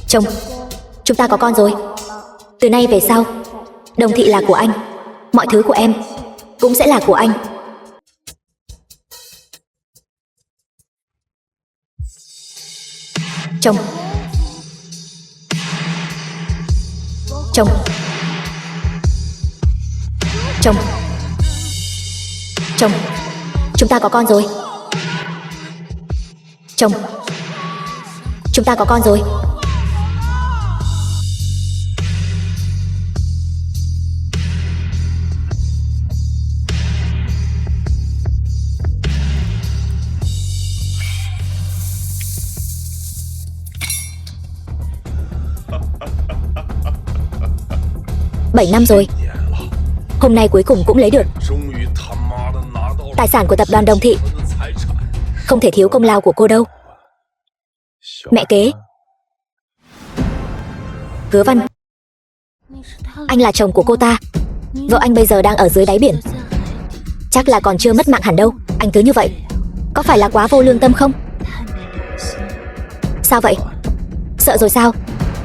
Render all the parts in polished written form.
Chồng, chúng ta có con rồi. Từ nay về sau, Đồng Thị là của anh. Mọi thứ của em cũng sẽ là của anh. Chồng. Chồng. Chồng. Chồng, chúng ta có con rồi. Chồng, chúng ta có con rồi. Bảy năm rồi. Hôm nay cuối cùng cũng lấy được tài sản của tập đoàn Đồng Thị. Không thể thiếu công lao của cô đâu. Mẹ kế. Hứa Văn, anh là chồng của cô ta. Vợ anh bây giờ đang ở dưới đáy biển. Chắc là còn chưa mất mạng hẳn đâu. Anh cứ như vậy, có phải là quá vô lương tâm không? Sao vậy? Sợ rồi sao?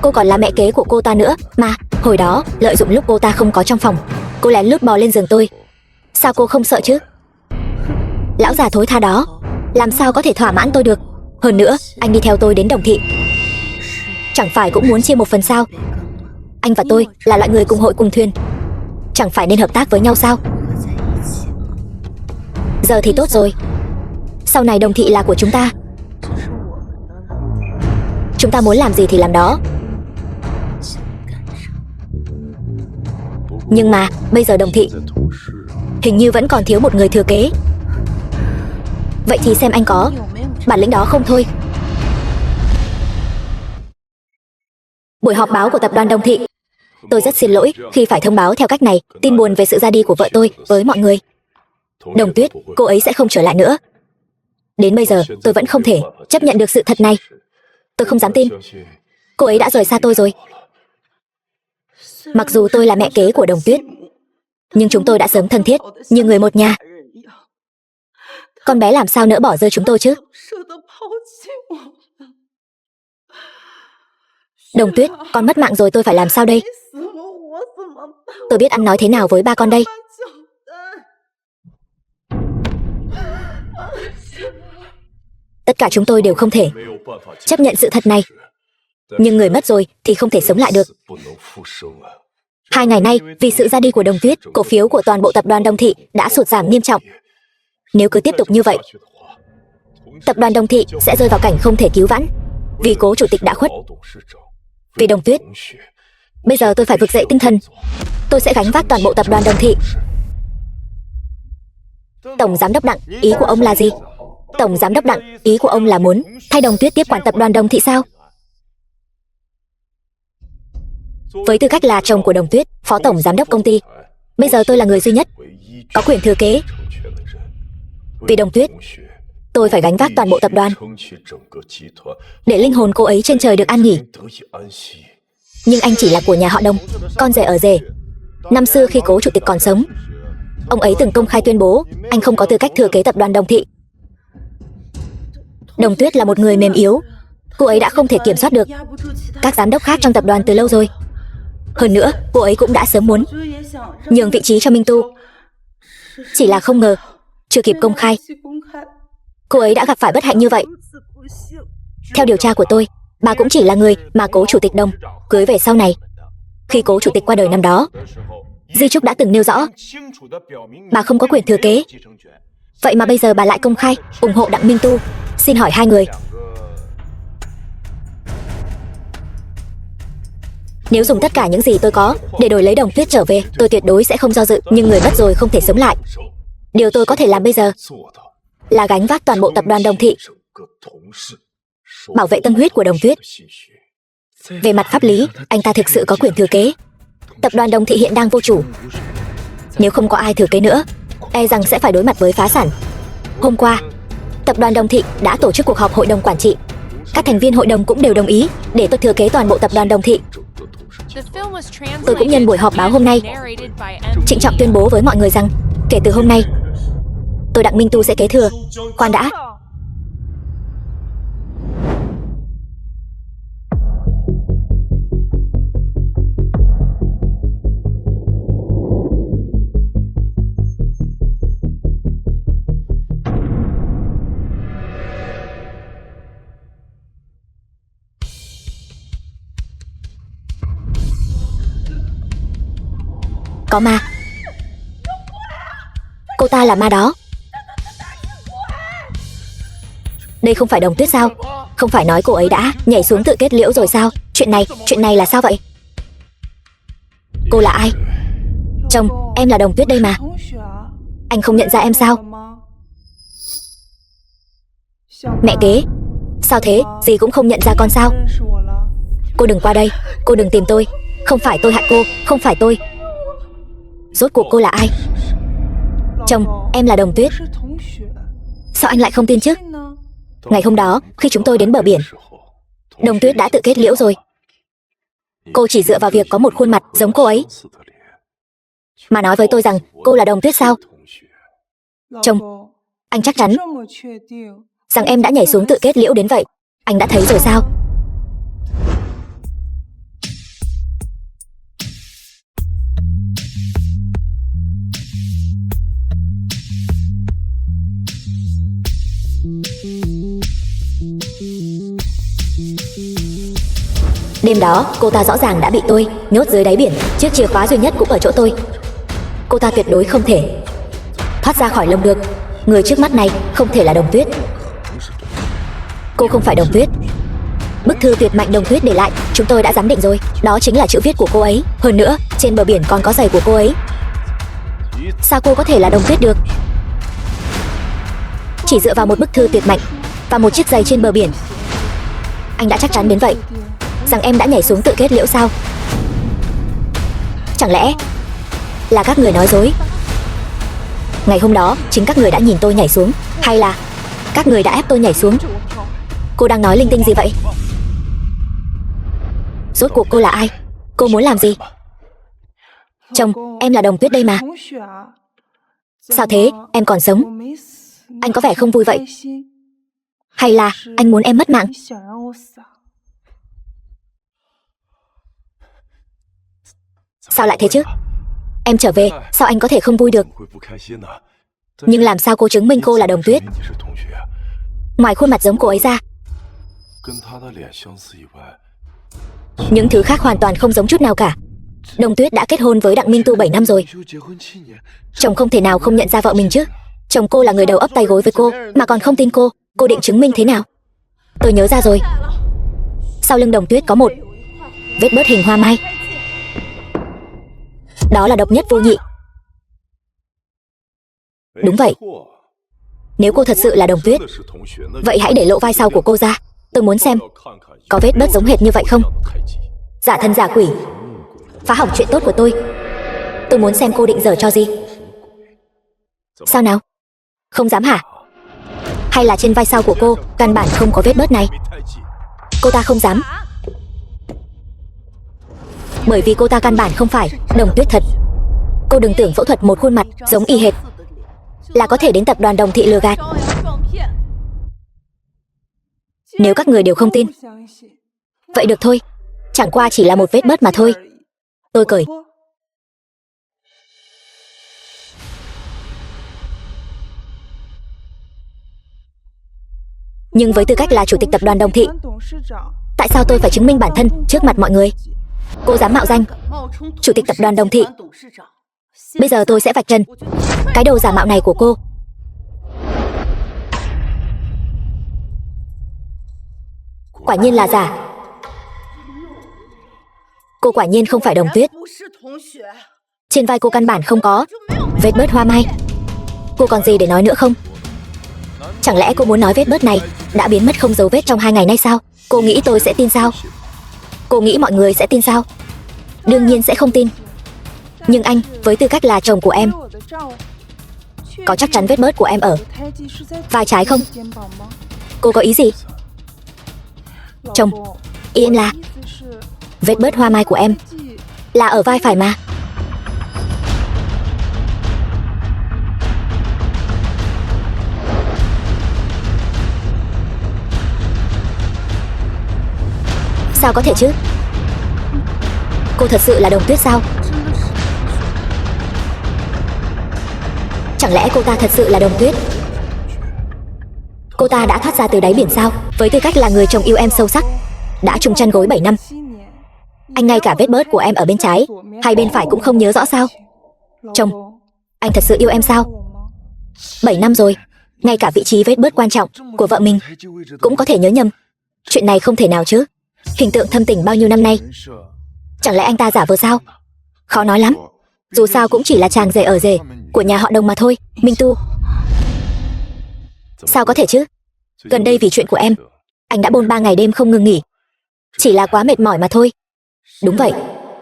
Cô còn là mẹ kế của cô ta nữa mà. Hồi đó, lợi dụng lúc cô ta không có trong phòng, cô lén lút bò lên giường tôi. Sao cô không sợ chứ? Lão già thối tha đó làm sao có thể thỏa mãn tôi được. Hơn nữa, anh đi theo tôi đến Đồng Thị, chẳng phải cũng muốn chia một phần sao? Anh và tôi là loại người cùng hội cùng thuyền, chẳng phải nên hợp tác với nhau sao? Giờ thì tốt rồi. Sau này Đồng Thị là của chúng ta. Chúng ta muốn làm gì thì làm đó. Nhưng mà bây giờ Đồng Thị hình như vẫn còn thiếu một người thừa kế. Vậy thì xem anh có bản lĩnh đó không thôi. Buổi họp báo của tập đoàn Đồng Thị. Tôi rất xin lỗi khi phải thông báo theo cách này tin buồn về sự ra đi của vợ tôi với mọi người. Đồng Tuyết, cô ấy sẽ không trở lại nữa. Đến bây giờ tôi vẫn không thể chấp nhận được sự thật này. Tôi không dám tin cô ấy đã rời xa tôi rồi. Mặc dù tôi là mẹ kế của Đồng Tuyết, nhưng chúng tôi đã sớm thân thiết như người một nhà. Con bé làm sao nỡ bỏ rơi chúng tôi chứ? Đồng Tuyết, con mất mạng rồi tôi phải làm sao đây? Tôi biết ăn nói thế nào với ba con đây? Tất cả chúng tôi đều không thể chấp nhận sự thật này. Nhưng người mất rồi thì không thể sống lại được. 2 ngày nay, vì sự ra đi của Đồng Tuyết, cổ phiếu của toàn bộ tập đoàn Đồng Thị đã sụt giảm nghiêm trọng. Nếu cứ tiếp tục như vậy, tập đoàn Đồng Thị sẽ rơi vào cảnh không thể cứu vãn. Vì cố chủ tịch đã khuất, vì Đồng Tuyết, bây giờ tôi phải vực dậy tinh thần. Tôi sẽ gánh vác toàn bộ tập đoàn Đồng Thị. Tổng giám đốc Đặng, ý của ông là gì? Tổng giám đốc Đặng, ý của ông là muốn thay Đồng Tuyết tiếp quản tập đoàn Đồng Thị sao? Với tư cách là chồng của Đồng Tuyết, phó tổng giám đốc công ty, bây giờ tôi là người duy nhất có quyền thừa kế. Vì Đồng Tuyết, tôi phải gánh vác toàn bộ tập đoàn, để linh hồn cô ấy trên trời được an nghỉ. Nhưng anh chỉ là của nhà họ Đồng, con rể ở rể. Năm xưa khi cố chủ tịch còn sống, ông ấy từng công khai tuyên bố anh không có tư cách thừa kế tập đoàn Đồng Thị. Đồng Tuyết là một người mềm yếu, cô ấy đã không thể kiểm soát được các giám đốc khác trong tập đoàn từ lâu rồi. Hơn nữa, cô ấy cũng đã sớm muốn nhường vị trí cho Minh Tu. Chỉ là không ngờ, chưa kịp công khai, cô ấy đã gặp phải bất hạnh như vậy. Theo điều tra của tôi, bà cũng chỉ là người mà cố chủ tịch Đồng cưới về sau này. Khi cố chủ tịch qua đời năm đó, di chúc đã từng nêu rõ bà không có quyền thừa kế. Vậy mà bây giờ bà lại công khai ủng hộ Đặng Minh Tu. Xin hỏi hai người, nếu dùng tất cả những gì tôi có để đổi lấy Đồng Tuyết trở về, tôi tuyệt đối sẽ không do dự. Nhưng người mất rồi không thể sống lại. Điều tôi có thể làm bây giờ là gánh vác toàn bộ tập đoàn Đồng Thị, bảo vệ tâm huyết của Đồng Tuyết. Về mặt pháp lý, anh ta thực sự có quyền thừa kế. Tập đoàn Đồng Thị hiện đang vô chủ. Nếu không có ai thừa kế nữa, e rằng sẽ phải đối mặt với phá sản. Hôm qua, tập đoàn Đồng Thị đã tổ chức cuộc họp hội đồng quản trị. Các thành viên hội đồng cũng đều đồng ý để tôi thừa kế toàn bộ tập đoàn Đồng Thị. Tôi cũng nhân buổi họp báo hôm nay trịnh trọng tuyên bố với mọi người rằng kể từ hôm nay, tôi Đặng Minh Tu sẽ kế thừa. Khoan đã. Có ma. Cô ta là ma đó. Đây không phải Đồng Tuyết sao? Không phải nói cô ấy đã nhảy xuống tự kết liễu rồi sao? Chuyện này là sao vậy? Cô là ai? Chồng, em là Đồng Tuyết đây mà. Anh không nhận ra em sao? Mẹ kế. Sao thế? Dì cũng không nhận ra con sao? Cô đừng qua đây. Cô đừng tìm tôi. Không phải tôi hại cô. Không phải tôi. Rốt cuộc cô là ai? Chồng, em là Đồng Tuyết. Sao anh lại không tin chứ? Ngày hôm đó, khi chúng tôi đến bờ biển, Đồng Tuyết đã tự kết liễu rồi. Cô chỉ dựa vào việc có một khuôn mặt giống cô ấy mà nói với tôi rằng cô là Đồng Tuyết sao? Chồng, anh chắc chắn rằng em đã nhảy xuống tự kết liễu đến vậy. Anh đã thấy rồi sao? Đêm đó, cô ta rõ ràng đã bị tôi nhốt dưới đáy biển. Chiếc chìa khóa duy nhất cũng ở chỗ tôi. Cô ta tuyệt đối không thể thoát ra khỏi lồng được. Người trước mắt này không thể là Đồng Tuyết. Cô không phải Đồng Tuyết. Bức thư tuyệt mạnh Đồng Tuyết để lại, chúng tôi đã giám định rồi. Đó chính là chữ viết của cô ấy. Hơn nữa, trên bờ biển còn có giày của cô ấy. Sao cô có thể là Đồng Tuyết được? Chỉ dựa vào một bức thư tuyệt mạnh và một chiếc giày trên bờ biển, anh đã chắc chắn đến vậy rằng em đã nhảy xuống tự kết liễu sao? Chẳng lẽ là các người nói dối? Ngày hôm đó, chính các người đã nhìn tôi nhảy xuống, hay là các người đã ép tôi nhảy xuống? Cô đang nói linh tinh gì vậy? Rốt cuộc cô là ai? Cô muốn làm gì? Chồng, em là Đồng Tuyết đây mà. Sao thế, em còn sống? Anh có vẻ không vui vậy. Hay là anh muốn em mất mạng? Sao lại thế chứ? Em trở về, sao anh có thể không vui được? Nhưng làm sao cô chứng minh cô là Đồng Tuyết? Ngoài khuôn mặt giống cô ấy ra, những thứ khác hoàn toàn không giống chút nào cả. Đồng Tuyết đã kết hôn với Đặng Minh Tu 7 năm rồi. Chồng không thể nào không nhận ra vợ mình chứ. Chồng cô là người đầu ấp tay gối với cô mà còn không tin cô. Cô định chứng minh thế nào? Tôi nhớ ra rồi. Sau lưng Đồng Tuyết có một vết bớt hình hoa mai. Đó là độc nhất vô nhị. Đúng vậy. Nếu cô thật sự là Đồng Tuyết, vậy hãy để lộ vai sau của cô ra. Tôi muốn xem có vết bớt giống hệt như vậy không. Giả thân giả quỷ, phá hỏng chuyện tốt của tôi. Tôi muốn xem cô định giở cho gì. Sao nào? Không dám hả? Hay là trên vai sau của cô căn bản không có vết bớt này? Cô ta không dám, bởi vì cô ta căn bản không phải Đồng Tuyết thật. Cô đừng tưởng phẫu thuật một khuôn mặt giống y hệt là có thể đến tập đoàn Đồng Thị lừa gạt. Nếu các người đều không tin, vậy được thôi. Chẳng qua chỉ là một vết bớt mà thôi. Tôi cười. Nhưng với tư cách là chủ tịch tập đoàn Đồng Thị, tại sao tôi phải chứng minh bản thân trước mặt mọi người? Cô dám mạo danh chủ tịch tập đoàn Đồng Thị. Bây giờ tôi sẽ vạch trần cái đầu giả mạo này của cô. Quả nhiên là giả. Cô quả nhiên không phải Đồng Tuyết. Trên vai cô căn bản không có vết bớt hoa mai. Cô còn gì để nói nữa không? Chẳng lẽ cô muốn nói vết bớt này đã biến mất không dấu vết trong 2 ngày nay sao? Cô nghĩ tôi sẽ tin sao? Cô nghĩ mọi người sẽ tin sao? Đương nhiên sẽ không tin. Nhưng anh, với tư cách là chồng của em, có chắc chắn vết bớt của em ở vai trái không? Cô có ý gì? Chồng, ý em là vết bớt hoa mai của em là ở vai phải mà. Sao có thể chứ? Cô thật sự là Đồng Tuyết sao? Chẳng lẽ cô ta thật sự là Đồng Tuyết? Cô ta đã thoát ra từ đáy biển sao? Với tư cách là người chồng yêu em sâu sắc, đã chung chăn gối 7 năm, anh ngay cả vết bớt của em ở bên trái hay bên phải cũng không nhớ rõ sao? Chồng, anh thật sự yêu em sao? 7 năm rồi, ngay cả vị trí vết bớt quan trọng của vợ mình cũng có thể nhớ nhầm. Chuyện này không thể nào chứ. Hình tượng thâm tình bao nhiêu năm nay, chẳng lẽ anh ta giả vờ sao? Khó nói lắm. Dù sao cũng chỉ là chàng rể ở rể của nhà họ Đồng mà thôi. Minh Tu, sao có thể chứ? Gần đây vì chuyện của em, anh đã bôn 3 ngày đêm không ngừng nghỉ. Chỉ là quá mệt mỏi mà thôi. Đúng vậy,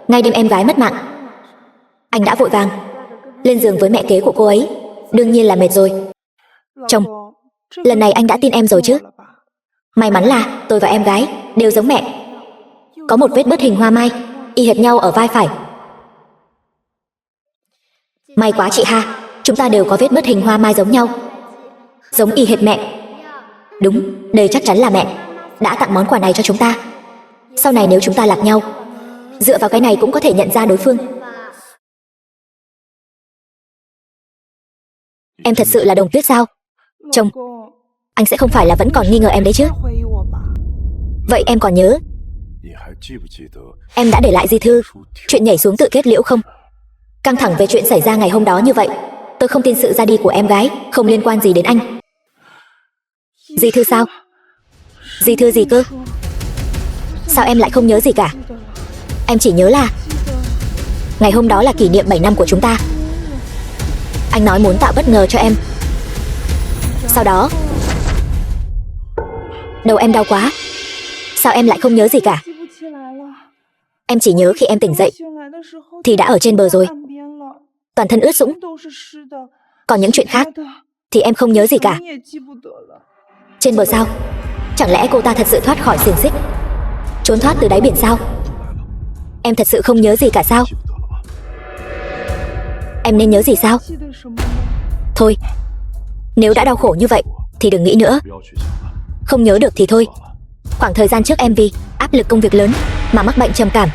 ngay đêm em gái mất mạng, anh đã vội vàng lên giường với mẹ kế của cô ấy. Đương nhiên là mệt rồi. Chồng, lần này anh đã tin em rồi chứ? May mắn là tôi và em gái đều giống mẹ, có một vết bớt hình hoa mai y hệt nhau ở vai phải. May quá chị ha, chúng ta đều có vết bớt hình hoa mai giống nhau, giống y hệt mẹ. Đúng, đây chắc chắn là mẹ đã tặng món quà này cho chúng ta. Sau này nếu chúng ta lạc nhau, dựa vào cái này cũng có thể nhận ra đối phương. Em thật sự là Đồng Tuyết sao? Chồng, anh sẽ không phải là vẫn còn nghi ngờ em đấy chứ? Vậy em còn nhớ em đã để lại di thư chuyện nhảy xuống tự kết liễu không? Căng thẳng về chuyện xảy ra ngày hôm đó như vậy, tôi không tin sự ra đi của em gái không liên quan gì đến anh. Di thư sao? Di thư gì cơ? Sao em lại không nhớ gì cả? Em chỉ nhớ là ngày hôm đó là kỷ niệm 7 năm của chúng ta. Anh nói muốn tạo bất ngờ cho em. Sau đó đầu em đau quá. Sao em lại không nhớ gì cả? Em chỉ nhớ khi em tỉnh dậy thì đã ở trên bờ rồi, toàn thân ướt sũng. Còn những chuyện khác thì em không nhớ gì cả. Trên bờ sao? Chẳng lẽ cô ta thật sự thoát khỏi xiềng xích, trốn thoát từ đáy biển sao? Em thật sự không nhớ gì cả sao? Em nên nhớ gì sao? Thôi, nếu đã đau khổ như vậy thì đừng nghĩ nữa. Không nhớ được thì thôi. Khoảng thời gian trước em vì áp lực công việc lớn mà mắc bệnh trầm cảm.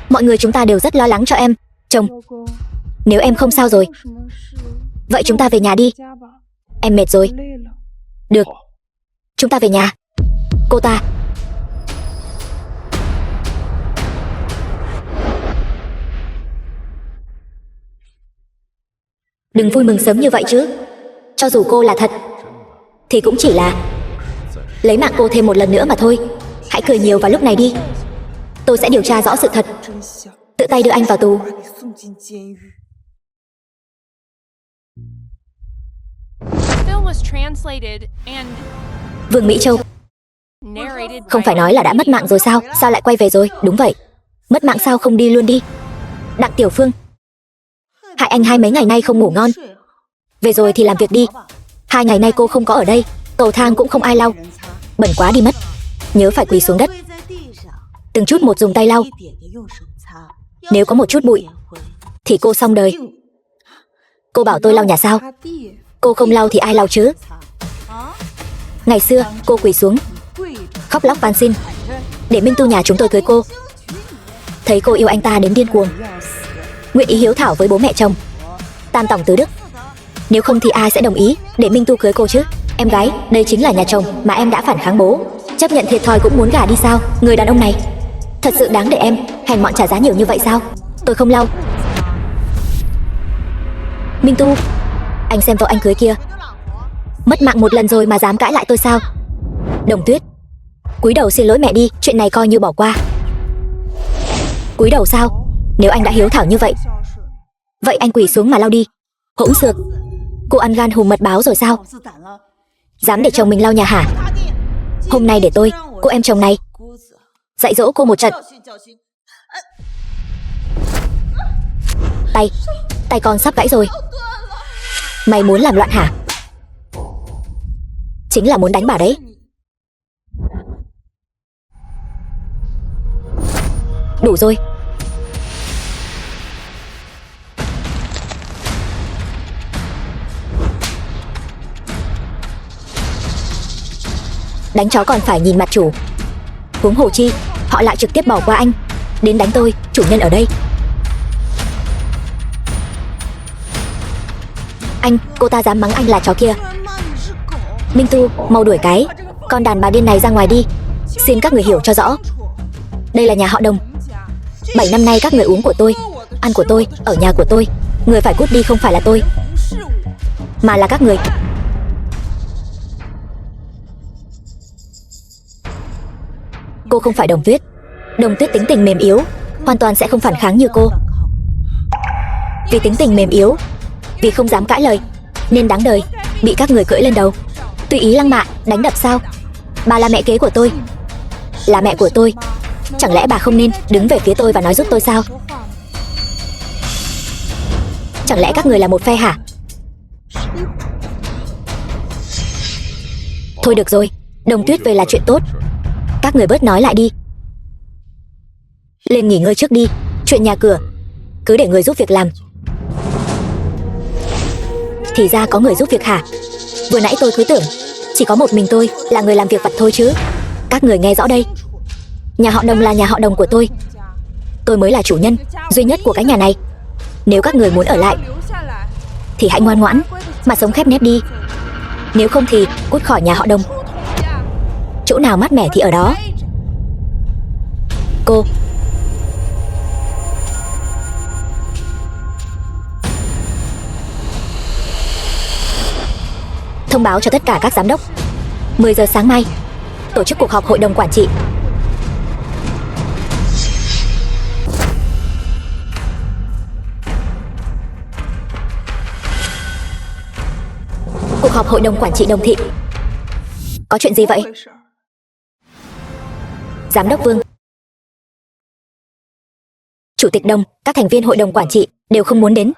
Mọi người chúng ta đều rất lo lắng cho em. Chồng, nếu em không sao rồi, vậy chúng ta về nhà đi. Em mệt rồi. Được, chúng ta về nhà. Cô ta đừng vui mừng sớm như vậy chứ. Cho dù cô là thật thì cũng chỉ là lấy mạng cô thêm một lần nữa mà thôi. Hãy cười nhiều vào lúc này đi. Tôi sẽ điều tra rõ sự thật, tự tay đưa anh vào tù. Vương Mỹ Châu, không phải nói là đã mất mạng rồi sao? Sao lại quay về rồi? Đúng vậy, mất mạng sao không đi luôn đi? Đặng Tiểu Phương, hại anh hai mấy ngày nay không ngủ ngon. Về rồi thì làm việc đi. 2 ngày nay cô không có ở đây, cầu thang cũng không ai lau, bẩn quá đi mất. Nhớ phải quỳ xuống đất, từng chút một dùng tay lau. Nếu có một chút bụi thì cô xong đời. Cô bảo tôi lau nhà sao? Cô không lau thì ai lau chứ? Ngày xưa cô quỳ xuống khóc lóc van xin để Minh Tu nhà chúng tôi cưới cô. Thấy cô yêu anh ta đến điên cuồng, nguyện ý hiếu thảo với bố mẹ chồng, tam tòng tứ đức. Nếu không thì ai sẽ đồng ý để Minh Tu cưới cô chứ? Em gái, đây chính là nhà chồng mà em đã phản kháng bố, chấp nhận thiệt thòi cũng muốn gả đi sao? Người đàn ông này thật sự đáng để em hèn mọn trả giá nhiều như vậy sao? Tôi không lau. Minh Tu, anh xem vợ anh cưới kia, mất mạng một lần rồi mà dám cãi lại tôi sao? Đồng Tuyết, cúi đầu xin lỗi mẹ đi, chuyện này coi như bỏ qua. Cúi đầu sao? Nếu anh đã hiếu thảo như vậy, vậy anh quỳ xuống mà lau đi. Hỗn xược, cô ăn gan hùm mật báo rồi sao? Dám để chồng mình lau nhà hả? Hôm nay để tôi, cô em chồng này, dạy dỗ cô một trận. Tay con sắp gãy rồi. Mày muốn làm loạn hả? Chính là muốn đánh bà đấy. Đủ rồi. Đánh chó còn phải nhìn mặt chủ. Huống hồ chi họ lại trực tiếp bỏ qua anh đến đánh tôi, chủ nhân ở đây. Anh, cô ta dám mắng anh là chó kia. Minh Tu, mau đuổi cái con đàn bà điên này ra ngoài đi. Xin các người hiểu cho rõ, đây là nhà họ Đồng. 7 năm nay các người uống của tôi, ăn của tôi, ở nhà của tôi, Người phải cút đi không phải là tôi, mà là các người. Cô không phải Đồng Tuyết. Đồng Tuyết tính tình mềm yếu, hoàn toàn sẽ không phản kháng như cô. Vì tính tình mềm yếu, vì không dám cãi lời, nên đáng đời bị các người cưỡi lên đầu, tùy ý lăng mạ, đánh đập sao? Bà là mẹ kế của tôi, là mẹ của tôi, chẳng lẽ bà không nên đứng về phía tôi và nói giúp tôi sao? Chẳng lẽ các người là một phe hả? Thôi được rồi, Đồng Tuyết về là chuyện tốt, các người bớt nói lại đi. Lên nghỉ ngơi trước đi, chuyện nhà cửa cứ để người giúp việc làm. Thì ra có người giúp việc hả? Vừa nãy tôi cứ tưởng chỉ có một mình tôi là người làm việc vặt thôi chứ. Các người nghe rõ đây, nhà họ Đồng là nhà họ Đồng của tôi mới là chủ nhân duy nhất của cái nhà này. Nếu các người muốn ở lại thì hãy ngoan ngoãn mà sống khép nép đi, nếu không thì cút khỏi nhà họ Đồng. Chỗ nào mát mẻ thì ở đó. Cô thông báo cho tất cả các giám đốc 10 giờ sáng mai tổ chức cuộc họp hội đồng quản trị. Cuộc họp hội đồng quản trị Đồng Thị. Có chuyện gì vậy? Giám đốc Vương, Chủ tịch Đồng, các thành viên hội đồng quản trị đều không muốn đến.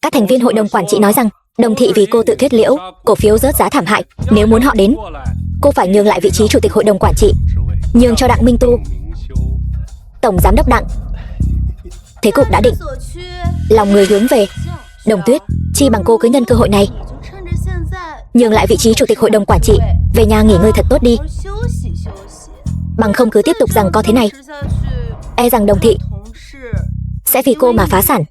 Các thành viên hội đồng quản trị nói rằng Đồng Thị vì cô tự kết liễu, cổ phiếu rớt giá thảm hại. Nếu muốn họ đến, cô phải nhường lại vị trí chủ tịch hội đồng quản trị, nhường cho Đặng Minh Tu. Tổng giám đốc Đặng, thế cục đã định, lòng người hướng về Đồng Tuyết, chi bằng cô cứ nhân cơ hội này nhường lại vị trí chủ tịch hội đồng quản trị, về nhà nghỉ ngơi thật tốt đi. Bằng không cứ tiếp tục rằng có thế này, e rằng Đồng Thị sẽ vì cô mà phá sản.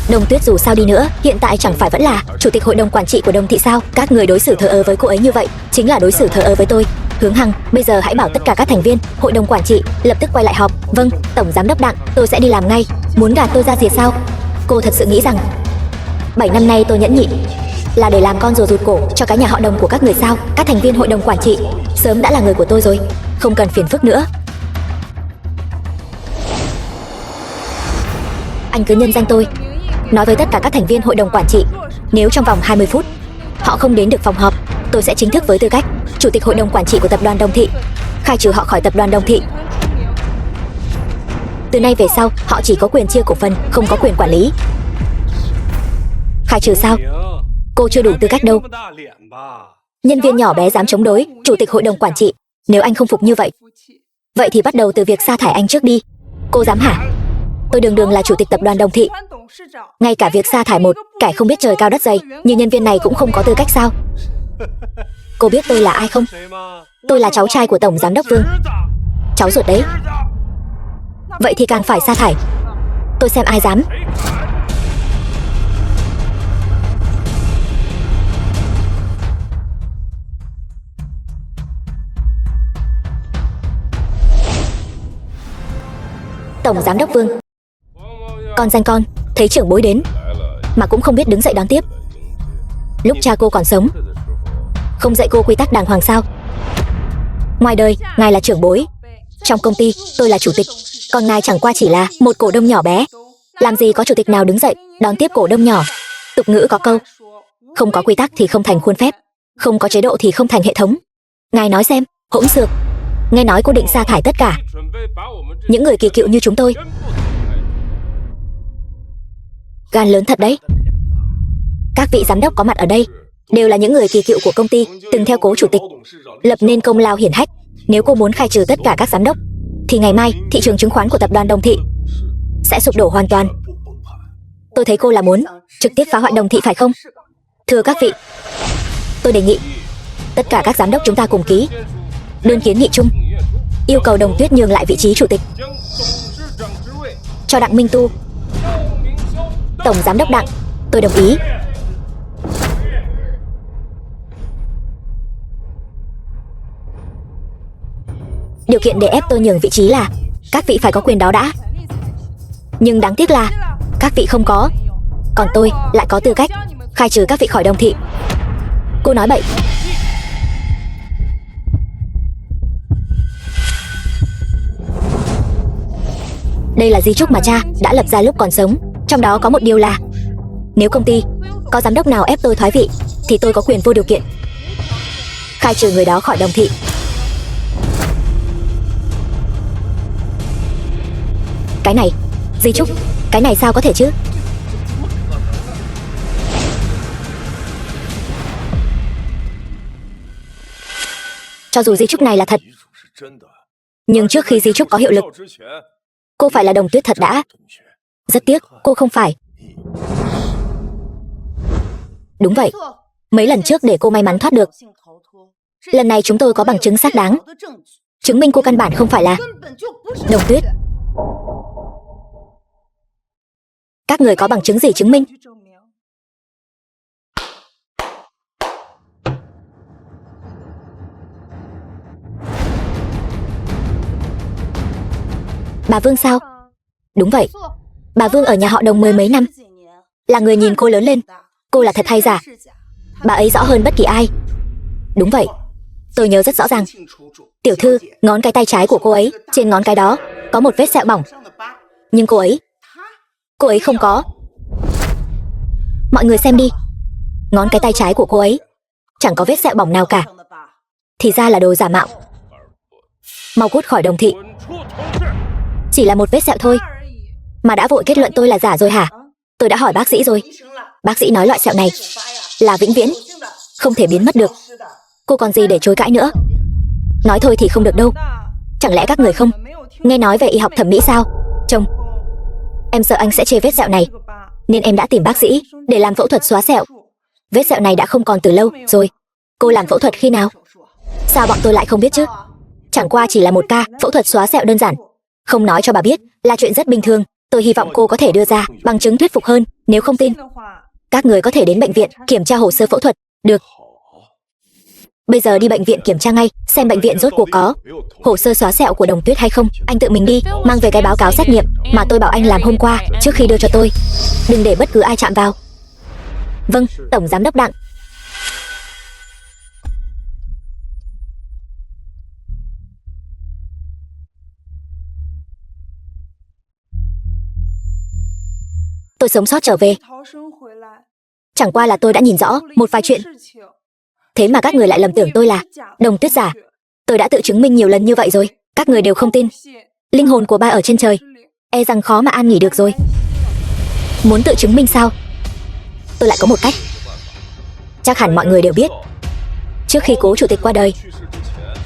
Đồng Tuyết dù sao đi nữa, hiện tại chẳng phải vẫn là chủ tịch hội đồng quản trị của Đồng Thị sao? Các người đối xử thờ ơ với cô ấy như vậy, chính là đối xử thờ ơ với tôi. Hướng Hằng, bây giờ hãy bảo tất cả các thành viên hội đồng quản trị lập tức quay lại họp. Vâng, tổng giám đốc Đặng, tôi sẽ đi làm ngay. Muốn gạt tôi ra rìa sao? Cô thật sự nghĩ rằng 7 năm nay tôi nhẫn nhịn là để làm con rùa rụt cổ cho cái nhà họ Đồng của các người sao? Các thành viên hội đồng quản trị sớm đã là người của tôi rồi, không cần phiền phức nữa. Anh cứ nhân danh tôi, nói với tất cả các thành viên hội đồng quản trị, nếu trong vòng 20 phút họ không đến được phòng họp, tôi sẽ chính thức với tư cách chủ tịch hội đồng quản trị của tập đoàn Đồng Thị khai trừ họ khỏi tập đoàn Đồng Thị. Từ nay về sau, họ chỉ có quyền chia cổ phần, không có quyền quản lý. Khai trừ sao? Cô chưa đủ tư cách đâu. Nhân viên nhỏ bé dám chống đối chủ tịch hội đồng quản trị. Nếu anh không phục như vậy, vậy thì bắt đầu từ việc sa thải anh trước đi. Cô dám hả? Tôi đường đường là chủ tịch tập đoàn Đồng Thị, ngay cả việc sa thải một kẻ không biết trời cao đất dày như nhân viên này cũng không có tư cách sao? Cô biết tôi là ai không? Tôi là cháu trai của tổng giám đốc Vương, cháu ruột đấy. Vậy thì càng phải sa thải. Tôi xem ai dám. Tổng giám đốc Vương, con danh con thấy trưởng bối đến mà cũng không biết đứng dậy đón tiếp. Lúc cha cô còn sống, không dạy cô quy tắc đàng hoàng sao? Ngoài đời, ngài là trưởng bối, trong công ty tôi là chủ tịch, còn ngài chẳng qua chỉ là một cổ đông nhỏ bé. Làm gì có chủ tịch nào đứng dậy đón tiếp cổ đông nhỏ. Tục ngữ có câu, không có quy tắc thì không thành khuôn phép, không có chế độ thì không thành hệ thống. Ngài nói xem, hỗn xược, nghe nói cô định sa thải tất cả những người kỳ cựu như chúng tôi. Gan lớn thật đấy. Các vị giám đốc có mặt ở đây đều là những người kỳ cựu của công ty, từng theo cố chủ tịch lập nên công lao hiển hách. Nếu cô muốn khai trừ tất cả các giám đốc thì ngày mai thị trường chứng khoán của tập đoàn Đồng Thị sẽ sụp đổ hoàn toàn. Tôi thấy cô là muốn trực tiếp phá hoại Đồng Thị phải không? Thưa các vị, tôi đề nghị tất cả các giám đốc chúng ta cùng ký đơn kiến nghị chung, yêu cầu Đồng Tuyết nhường lại vị trí chủ tịch cho Đặng Minh Tu. Tổng giám đốc Đặng, tôi đồng ý. Điều kiện để ép tôi nhường vị trí là các vị phải có quyền đó đã. Nhưng đáng tiếc là các vị không có. Còn tôi lại có tư cách khai trừ các vị khỏi đồng thị. Cô nói bậy. Đây là di chúc mà cha đã lập ra lúc còn sống. Trong đó có một điều là nếu công ty có giám đốc nào ép tôi thoái vị thì tôi có quyền vô điều kiện khai trừ người đó khỏi đồng thị. Cái này, di chúc, cái này sao có thể chứ? Cho dù di chúc này là thật, nhưng trước khi di chúc có hiệu lực, cô phải là Đồng Tuyết thật đã. Rất tiếc, cô không phải. Đúng vậy, mấy lần trước để cô may mắn thoát được. Lần này chúng tôi có bằng chứng xác đáng, chứng minh cô căn bản không phải là Đồng Tuyết. Các người có bằng chứng gì chứng minh? Bà Vương sao? Đúng vậy, bà Vương ở nhà họ Đồng mười mấy năm, là người nhìn cô lớn lên. Cô là thật hay giả? Bà ấy rõ hơn bất kỳ ai. Đúng vậy, tôi nhớ rất rõ ràng. Tiểu thư, ngón cái tay trái của cô ấy, trên ngón cái đó có một vết sẹo bỏng. Nhưng cô ấy không có. Mọi người xem đi, ngón cái tay trái của cô ấy chẳng có vết sẹo bỏng nào cả. Thì ra là đồ giả mạo. Mau cút khỏi đồng thị. Chỉ là một vết sẹo thôi mà đã vội kết luận tôi là giả rồi hả? Tôi đã hỏi bác sĩ rồi. Bác sĩ nói loại sẹo này là vĩnh viễn, không thể biến mất được. Cô còn gì để chối cãi nữa? Nói thôi thì không được đâu. Chẳng lẽ các người không nghe nói về y học thẩm mỹ sao? Chồng, em sợ anh sẽ chê vết sẹo này, nên em đã tìm bác sĩ để làm phẫu thuật xóa sẹo. Vết sẹo này đã không còn từ lâu rồi. Cô làm phẫu thuật khi nào? Sao bọn tôi lại không biết chứ? Chẳng qua chỉ là một ca phẫu thuật xóa sẹo đơn giản. Không nói cho bà biết là chuyện rất bình thường. Tôi hy vọng cô có thể đưa ra bằng chứng thuyết phục hơn. Nếu không tin, các người có thể đến bệnh viện kiểm tra hồ sơ phẫu thuật. Được. Bây giờ đi bệnh viện kiểm tra ngay, xem bệnh viện rốt cuộc có hồ sơ xóa sẹo của Đồng Tuyết hay không. Anh tự mình đi, mang về cái báo cáo xét nghiệm mà tôi bảo anh làm hôm qua trước khi đưa cho tôi. Đừng để bất cứ ai chạm vào. Vâng, Tổng Giám đốc Đặng. Tôi sống sót trở về. Chẳng qua là tôi đã nhìn rõ một vài chuyện. Thế mà các người lại lầm tưởng tôi là Đồng Tuyết giả. Tôi đã tự chứng minh nhiều lần như vậy rồi. Các người đều không tin. Linh hồn của ba ở trên trời, e rằng khó mà an nghỉ được rồi. Muốn tự chứng minh sao? Tôi lại có một cách. Chắc hẳn mọi người đều biết, trước khi cố chủ tịch qua đời,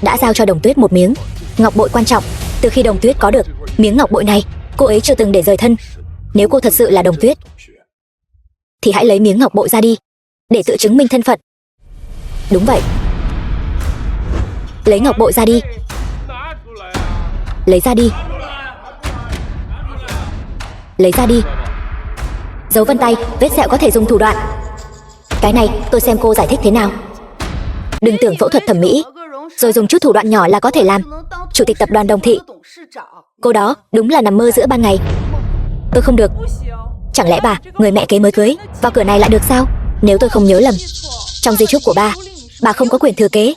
đã giao cho Đồng Tuyết một miếng ngọc bội quan trọng. Từ khi Đồng Tuyết có được miếng ngọc bội này, cô ấy chưa từng để rời thân. Nếu cô thật sự là Đồng Tuyết, thì hãy lấy miếng ngọc bội ra đi, để tự chứng minh thân phận. Đúng vậy. Lấy ngọc bội ra đi. Lấy ra đi. Lấy ra đi. Dấu vân tay, vết sẹo có thể dùng thủ đoạn. Cái này tôi xem cô giải thích thế nào. Đừng tưởng phẫu thuật thẩm mỹ rồi dùng chút thủ đoạn nhỏ là có thể làm chủ tịch tập đoàn Đồng thị. Cô đó đúng là nằm mơ giữa ban ngày. Tôi không được. Chẳng lẽ người mẹ kế mới cưới, vào cửa này lại được sao? Nếu tôi không nhớ lầm, trong di chúc của bà không có quyền thừa kế.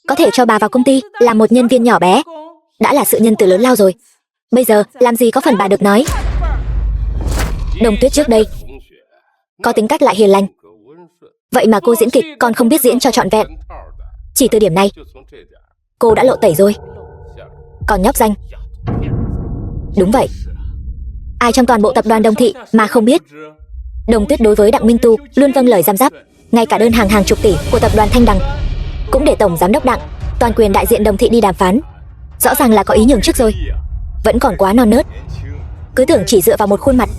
Có thể cho bà vào công ty làm một nhân viên nhỏ bé, đã là sự nhân từ lớn lao rồi. Bây giờ làm gì có phần bà được nói. Đồng Tuyết trước đây có tính cách lại hiền lành, vậy mà cô diễn kịch còn không biết diễn cho trọn vẹn. Chỉ từ điểm này cô đã lộ tẩy rồi. Còn nhóc danh. Đúng vậy, ai trong toàn bộ tập đoàn Đồng thị mà không biết Đồng Tuyết đối với Đặng Minh Tu luôn vâng lời giam giáp. Ngay cả đơn hàng chục tỷ của tập đoàn Thanh Đằng cũng để Tổng Giám đốc Đặng toàn quyền đại diện Đồng thị đi đàm phán. Rõ ràng là có ý nhường trước rồi. Vẫn còn quá non nớt. Cứ tưởng chỉ dựa vào một khuôn mặt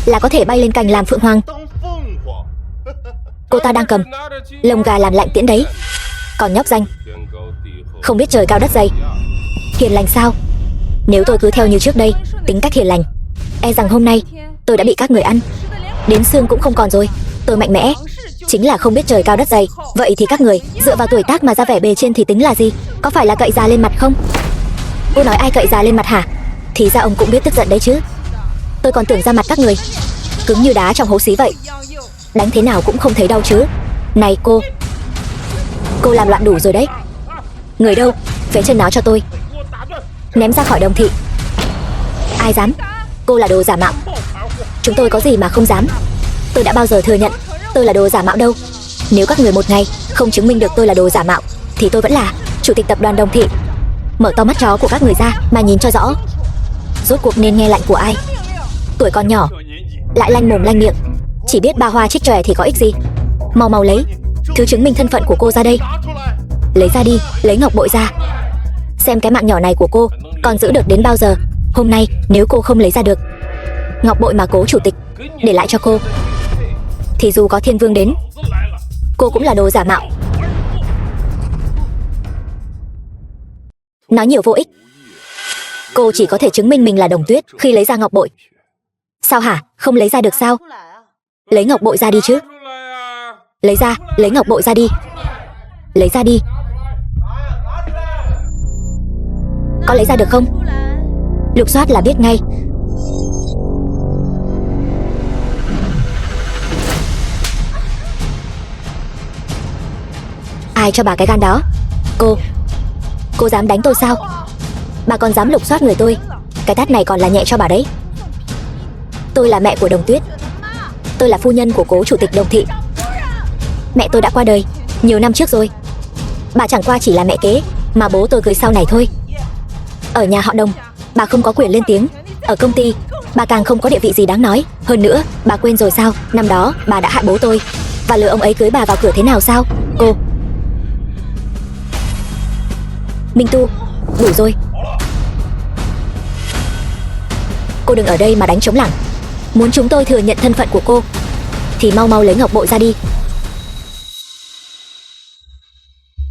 là có thể bay lên cành làm phượng hoàng. Cô ta đang cầm lông gà làm lạnh tiễn đấy. Còn nhóc danh, không biết trời cao đất dày. Hiền lành sao? Nếu tôi cứ theo như trước đây, tính cách hiền lành, e rằng hôm nay tôi đã bị các người ăn đến xương cũng không còn rồi. Tôi mạnh mẽ, chính là không biết trời cao đất dày. Vậy thì các người dựa vào tuổi tác mà ra vẻ bề trên thì tính là gì? Có phải là cậy già lên mặt không? Cô nói ai cậy già lên mặt hả? Thì ra ông cũng biết tức giận đấy chứ. Tôi còn tưởng da mặt các người cứng như đá trong hố xí vậy. Đánh thế nào cũng không thấy đau chứ. Này cô làm loạn đủ rồi đấy. Người đâu, phế chân nó cho tôi. Ném ra khỏi đồng thị. Ai dám? Cô là đồ giả mạo. Chúng tôi có gì mà không dám. Tôi đã bao giờ thừa nhận tôi là đồ giả mạo đâu. Nếu các người một ngày không chứng minh được tôi là đồ giả mạo thì tôi vẫn là chủ tịch tập đoàn Đồng Thị. Mở to mắt chó của các người ra mà nhìn cho rõ. Rốt cuộc nên nghe lệnh của ai? Tuổi còn nhỏ lại lanh mồm lanh miệng, chỉ biết ba hoa trích tròe thì có ích gì. Mau lấy thứ chứng minh thân phận của cô ra đây. Lấy ra đi, lấy ngọc bội ra. Xem cái mạng nhỏ này của cô còn giữ được đến bao giờ. Hôm nay nếu cô không lấy ra được ngọc bội mà cố chủ tịch để lại cho cô thì dù có thiên vương đến, cô cũng là đồ giả mạo. Nói nhiều vô ích. Cô chỉ có thể chứng minh mình là Đồng Tuyết khi lấy ra ngọc bội. Sao hả? Không lấy ra được sao? Lấy ngọc bội ra đi chứ. Lấy ra, lấy ngọc bội ra đi. Lấy ra đi. Có lấy ra được không? Lục soát là biết ngay. Ai cho bà cái gan đó? Cô dám đánh tôi sao? Bà còn dám lục soát người tôi. Cái tát này còn là nhẹ cho bà đấy. Tôi là mẹ của Đồng Tuyết. Tôi là phu nhân của cố chủ tịch Đồng Thị. Mẹ tôi đã qua đời nhiều năm trước rồi. Bà chẳng qua chỉ là mẹ kế mà bố tôi cưới sau này thôi. Ở nhà họ Đồng, bà không có quyền lên tiếng. Ở công ty, bà càng không có địa vị gì đáng nói. Hơn nữa, bà quên rồi sao? Năm đó, bà đã hại bố tôi và lừa ông ấy cưới bà vào cửa thế nào sao? Cô Minh Tu, đủ rồi. Cô đừng ở đây mà đánh trống lảng. Muốn chúng tôi thừa nhận thân phận của cô thì mau lấy ngọc bội ra đi.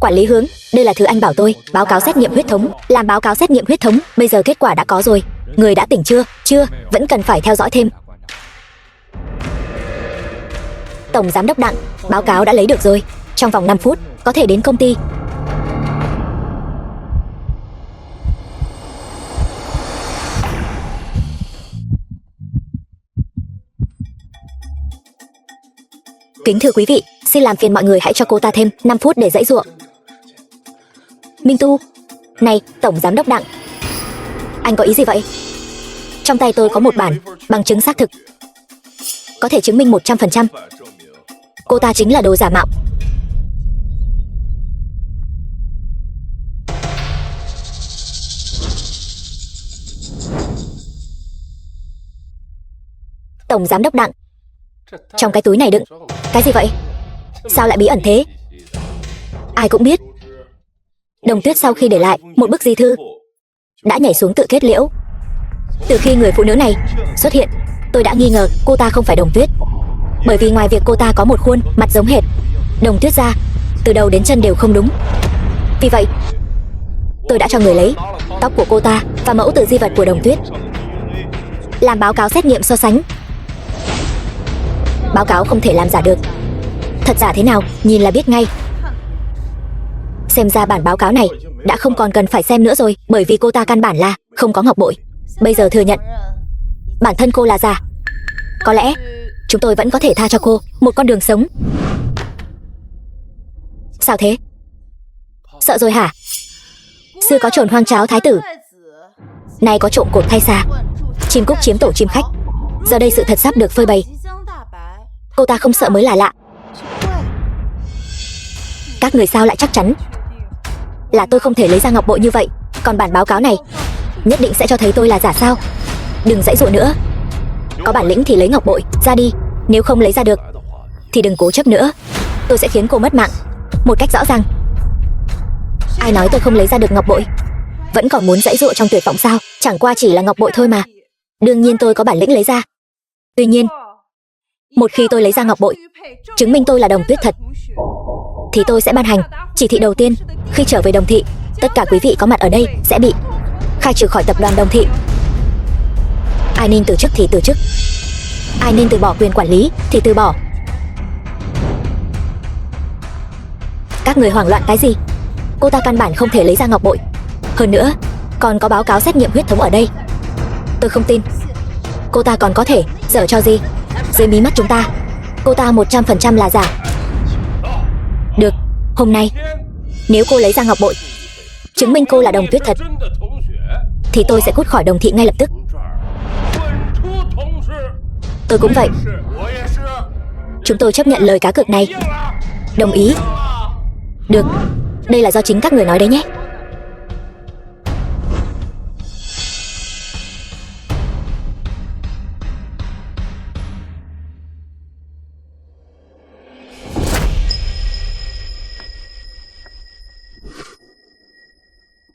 Quản lý Hướng, đây là thứ anh bảo tôi. Báo cáo xét nghiệm huyết thống. Làm báo cáo xét nghiệm huyết thống. Bây giờ kết quả đã có rồi. Người đã tỉnh chưa? Chưa, vẫn cần phải theo dõi thêm. Tổng giám đốc Đặng, báo cáo đã lấy được rồi. Trong vòng 5 phút có thể đến công ty. Kính thưa quý vị, xin làm phiền mọi người hãy cho cô ta thêm 5 phút để giãy giụa. Minh Tu, này, tổng giám đốc Đặng, anh có ý gì vậy? Trong tay tôi có một bản bằng chứng xác thực, có thể chứng minh 100% cô ta chính là đồ giả mạo. Tổng giám đốc Đặng, trong cái túi này đựng cái gì vậy? Sao lại bí ẩn thế? Ai cũng biết Đồng Tuyết sau khi để lại một bức di thư đã nhảy xuống tự kết liễu. Từ khi người phụ nữ này xuất hiện, tôi đã nghi ngờ cô ta không phải Đồng Tuyết. Bởi vì ngoài việc cô ta có một khuôn mặt giống hệt Đồng Tuyết ra, từ đầu đến chân đều không đúng. Vì vậy tôi đã cho người lấy tóc của cô ta và mẫu từ di vật của Đồng Tuyết, làm báo cáo xét nghiệm so sánh. Báo cáo không thể làm giả được. Thật giả thế nào nhìn là biết ngay. Xem ra bản báo cáo này đã không còn cần phải xem nữa rồi, bởi vì cô ta căn bản là không có ngọc bội. Bây giờ thừa nhận bản thân cô là giả, có lẽ chúng tôi vẫn có thể tha cho cô một con đường sống. Sao thế? Sợ rồi hả? Xưa có trồn hoang cháo thái tử, nay có trộm cột thay xa, chim cúc chiếm tổ chim khách. Giờ đây sự thật sắp được phơi bày. Cô ta không sợ mới là lạ. Các người sao lại chắc chắn là tôi không thể lấy ra ngọc bội như vậy? Còn bản báo cáo này nhất định sẽ cho thấy tôi là giả sao? Đừng giãy giụa nữa. Có bản lĩnh thì lấy ngọc bội ra đi. Nếu không lấy ra được thì đừng cố chấp nữa. Tôi sẽ khiến cô mất mạng một cách rõ ràng. Ai nói tôi không lấy ra được ngọc bội? Vẫn còn muốn giãy giụa trong tuyệt vọng sao? Chẳng qua chỉ là ngọc bội thôi mà. Đương nhiên tôi có bản lĩnh lấy ra. Tuy nhiên, một khi tôi lấy ra ngọc bội, chứng minh tôi là Đồng Tuyết thật, thì tôi sẽ ban hành chỉ thị đầu tiên. Khi trở về Đồng Thị, tất cả quý vị có mặt ở đây sẽ bị khai trừ khỏi tập đoàn Đồng Thị. Ai nên từ chức thì từ chức, ai nên từ bỏ quyền quản lý thì từ bỏ. Các người hoảng loạn cái gì? Cô ta căn bản không thể lấy ra ngọc bội. Hơn nữa, còn có báo cáo xét nghiệm huyết thống ở đây. Tôi không tin Cô ta còn có thể giở trò gì? Dưới mí mắt chúng ta, cô ta 100% là giả. Được, hôm nay nếu cô lấy ra ngọc bội chứng minh cô là Đồng Tuyết thật thì tôi sẽ cút khỏi Đồng thị ngay lập tức. Tôi cũng vậy. Chúng tôi chấp nhận lời cá cược này. Đồng ý. Được, đây là do chính các người nói đấy nhé.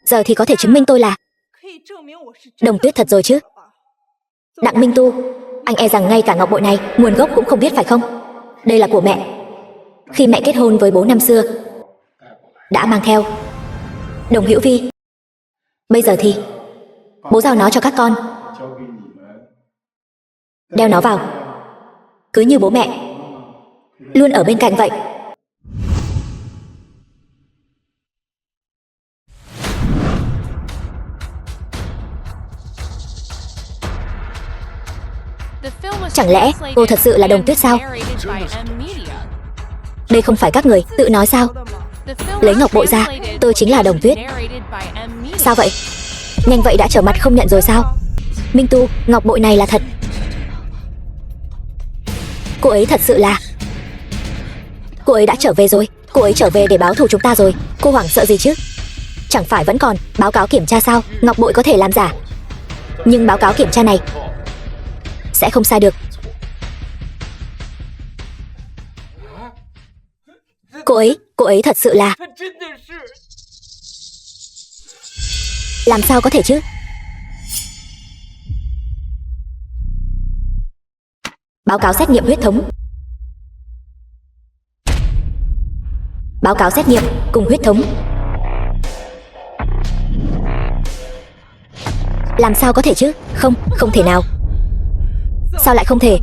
Giờ thì có thể chứng minh tôi là Đồng Tuyết thật rồi chứ. Đặng Minh Tu, anh e rằng ngay cả ngọc bội này nguồn gốc cũng không biết phải không? Đây là của mẹ. Khi mẹ kết hôn với bố năm xưa đã mang theo Đồng Hữu Vi. Bây giờ thì bố giao nó cho các con, đeo nó vào, cứ như bố mẹ luôn ở bên cạnh vậy. Chẳng lẽ cô thật sự là Đồng Tuyết sao? Đây không phải các người tự nói sao? Lấy ngọc bội ra, tôi chính là Đồng Tuyết. Sao vậy? Nhanh vậy đã trở mặt không nhận rồi sao? Minh Tu, ngọc bội này là thật. Cô ấy thật sự là... Cô ấy đã trở về rồi. Cô ấy trở về để báo thù chúng ta rồi. Cô hoảng sợ gì chứ? Chẳng phải vẫn còn báo cáo kiểm tra sao? Ngọc bội có thể làm giả, nhưng báo cáo kiểm tra này sẽ không sai được. Cô ấy thật sự là... Làm sao có thể chứ? Báo cáo xét nghiệm huyết thống. Báo cáo xét nghiệm cùng huyết thống. Làm sao có thể chứ? Không thể nào. Sao lại không thể?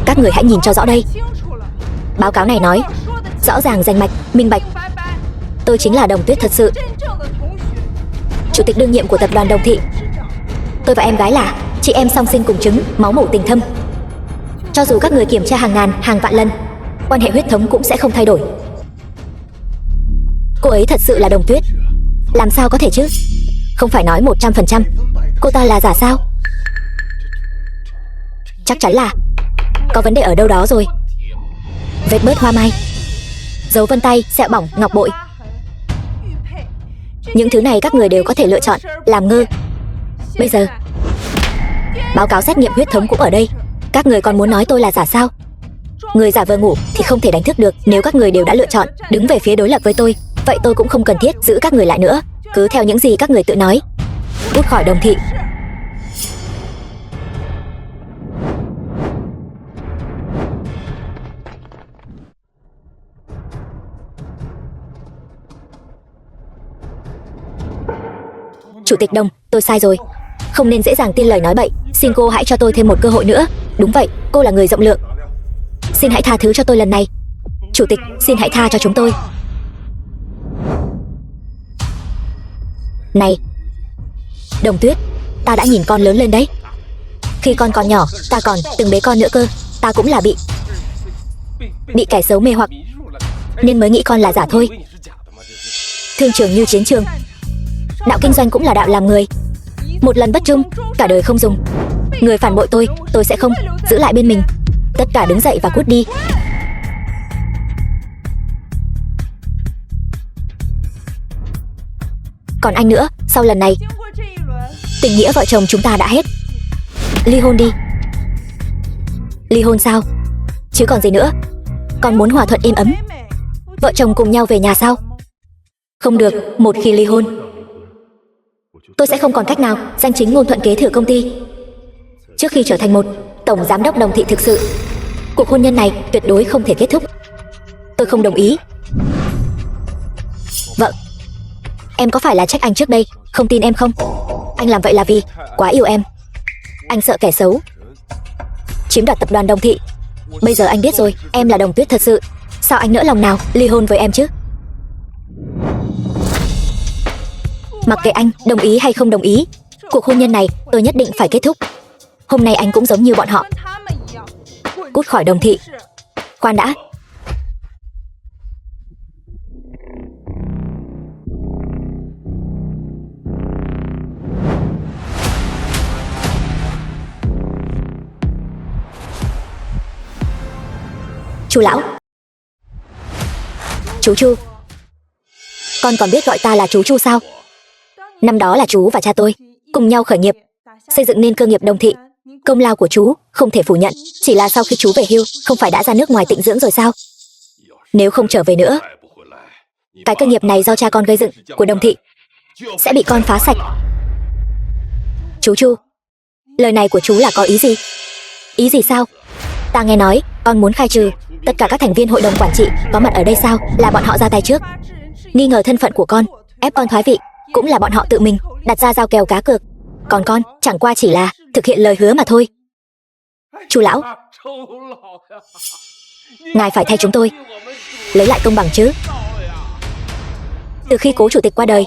Các người hãy nhìn cho rõ đây. Báo cáo này nói rõ ràng rành mạch, minh bạch. Tôi chính là Đồng Tuyết thật sự, chủ tịch đương nhiệm của tập đoàn Đồng thị. Tôi và em gái là chị em song sinh cùng trứng, máu mủ tình thâm. Cho dù các người kiểm tra hàng ngàn, hàng vạn lần, quan hệ huyết thống cũng sẽ không thay đổi. Cô ấy thật sự là Đồng Tuyết. Làm sao có thể chứ? Không phải nói 100% cô ta là giả sao? Chắc chắn là có vấn đề ở đâu đó rồi. Vết bớt hoa mai, dấu vân tay, sẹo bỏng, ngọc bội. Những thứ này các người đều có thể lựa chọn làm ngơ. Bây giờ báo cáo xét nghiệm huyết thống cũng ở đây. Các người còn muốn nói tôi là giả sao? Người giả vờ ngủ thì không thể đánh thức được. Nếu các người đều đã lựa chọn đứng về phía đối lập với tôi, vậy tôi cũng không cần thiết giữ các người lại nữa. Cứ theo những gì các người tự nói. Cút khỏi Đồng thị. Chủ tịch Đồng, tôi sai rồi. Không nên dễ dàng tin lời nói bậy. Xin cô hãy cho tôi thêm một cơ hội nữa. Đúng vậy, cô là người rộng lượng. Xin hãy tha thứ cho tôi lần này. Chủ tịch, xin hãy tha cho chúng tôi. Này Đồng Tuyết, ta đã nhìn con lớn lên đấy. Khi con còn nhỏ, ta còn từng bế con nữa cơ. Ta cũng là bị kẻ xấu mê hoặc nên mới nghĩ con là giả thôi. Thương trường như chiến trường, đạo kinh doanh cũng là đạo làm người. Một lần bất trung, cả đời không dùng. Người phản bội tôi sẽ không giữ lại bên mình. Tất cả đứng dậy và cút đi. Còn anh nữa, sau lần này tình nghĩa vợ chồng chúng ta đã hết. Ly hôn đi. Ly hôn sao? Chứ còn gì nữa. Con muốn hòa thuận êm ấm, vợ chồng cùng nhau về nhà sao? Không được. Một khi ly hôn, tôi sẽ không còn cách nào danh chính ngôn thuận kế thừa công ty. Trước khi trở thành một tổng giám đốc Đồng thị thực sự, cuộc hôn nhân này tuyệt đối không thể kết thúc. Tôi không đồng ý. Vợ, em có phải là trách anh trước đây không tin em không? Anh làm vậy là vì quá yêu em. Anh sợ kẻ xấu chiếm đoạt tập đoàn Đồng thị. Bây giờ anh biết rồi, em là Đồng Tuyết thật sự. Sao anh nỡ lòng nào ly hôn với em chứ? Mặc kệ anh đồng ý hay không đồng ý, cuộc hôn nhân này tôi nhất định phải kết thúc. Hôm nay anh cũng giống như bọn họ. Cút khỏi Đồng thị. Khoan đã. Chu lão. Chú Chu. Con còn biết gọi ta là chú Chu sao? Năm đó là chú và cha tôi cùng nhau khởi nghiệp, xây dựng nên cơ nghiệp Đồng thị. Công lao của chú không thể phủ nhận. Chỉ là sau khi chú về hưu, không phải đã ra nước ngoài tịnh dưỡng rồi sao? Nếu không trở về nữa, cái cơ nghiệp này do cha con gây dựng của Đồng thị sẽ bị con phá sạch. Chú Chu, lời này của chú là có ý gì? Ý gì sao? Ta nghe nói con muốn khai trừ tất cả các thành viên hội đồng quản trị có mặt ở đây sao? Là bọn họ ra tay trước, nghi ngờ thân phận của con, ép con thoái vị. Cũng là bọn họ tự mình đặt ra giao kèo cá cược. Còn con chẳng qua chỉ là thực hiện lời hứa mà thôi. Chu lão, ngài phải thay chúng tôi lấy lại công bằng chứ. Từ khi cố chủ tịch qua đời,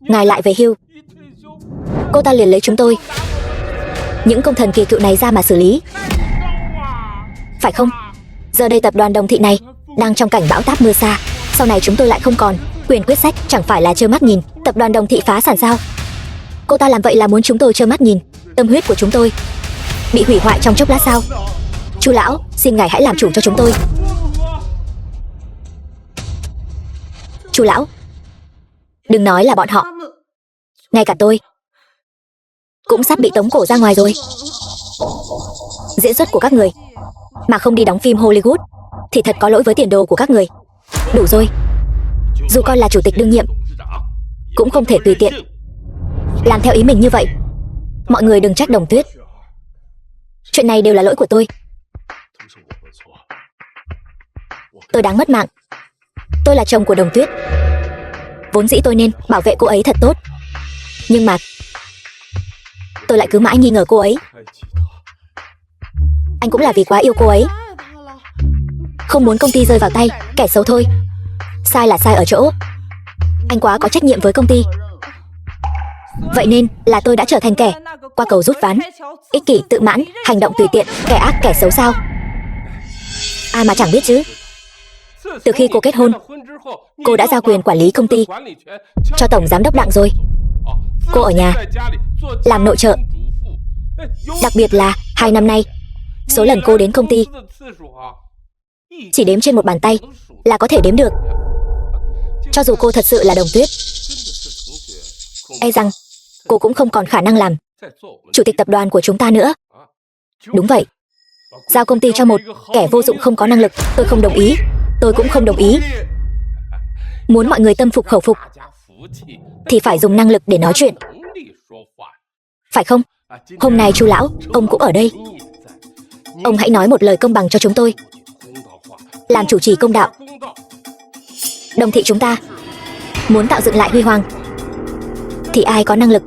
ngài lại về hưu, cô ta liền lấy chúng tôi, những công thần kỳ cựu này ra mà xử lý, phải không? Giờ đây tập đoàn Đồng thị này đang trong cảnh bão táp mưa xa. Sau này chúng tôi lại không còn quyền quyết sách, chẳng phải là trơ mắt nhìn tập đoàn Đồng thị phá sản sao? Cô ta làm vậy là muốn chúng tôi trơ mắt nhìn tâm huyết của chúng tôi bị hủy hoại trong chốc lát sao? Chu lão, xin ngài hãy làm chủ cho chúng tôi. Chu lão, đừng nói là bọn họ, ngay cả tôi cũng sắp bị tống cổ ra ngoài rồi. Diễn xuất của các người mà không đi đóng phim Hollywood thì thật có lỗi với tiền đồ của các người. Đủ rồi. Dù con là chủ tịch đương nhiệm cũng không thể tùy tiện làm theo ý mình như vậy. Mọi người đừng trách Đồng Tuyết. Chuyện này đều là lỗi của tôi. Tôi đáng mất mạng. Tôi là chồng của Đồng Tuyết, vốn dĩ tôi nên bảo vệ cô ấy thật tốt. Nhưng mà tôi lại cứ mãi nghi ngờ cô ấy. Anh cũng là vì quá yêu cô ấy, không muốn công ty rơi vào tay kẻ xấu thôi. Sai là sai ở chỗ anh quá có trách nhiệm với công ty. Vậy nên là tôi đã trở thành kẻ qua cầu rút ván, ích kỷ tự mãn, hành động tùy tiện, kẻ ác kẻ xấu sao? Ai mà chẳng biết chứ. Từ khi cô kết hôn, cô đã giao quyền quản lý công ty cho tổng giám đốc Đặng rồi. Cô ở nhà làm nội trợ. Đặc biệt là 2 năm nay, số lần cô đến công ty chỉ đếm trên một bàn tay là có thể đếm được. Cho dù cô thật sự là Đồng Tuyết, e rằng cô cũng không còn khả năng làm chủ tịch tập đoàn của chúng ta nữa. Đúng vậy. Giao công ty cho một kẻ vô dụng không có năng lực, tôi không đồng ý. Tôi cũng không đồng ý. Muốn mọi người tâm phục khẩu phục thì phải dùng năng lực để nói chuyện, phải không? Hôm nay Chu lão, ông cũng ở đây. Ông hãy nói một lời công bằng cho chúng tôi, làm chủ trì công đạo. Đồng thị chúng ta muốn tạo dựng lại huy hoàng thì ai có năng lực,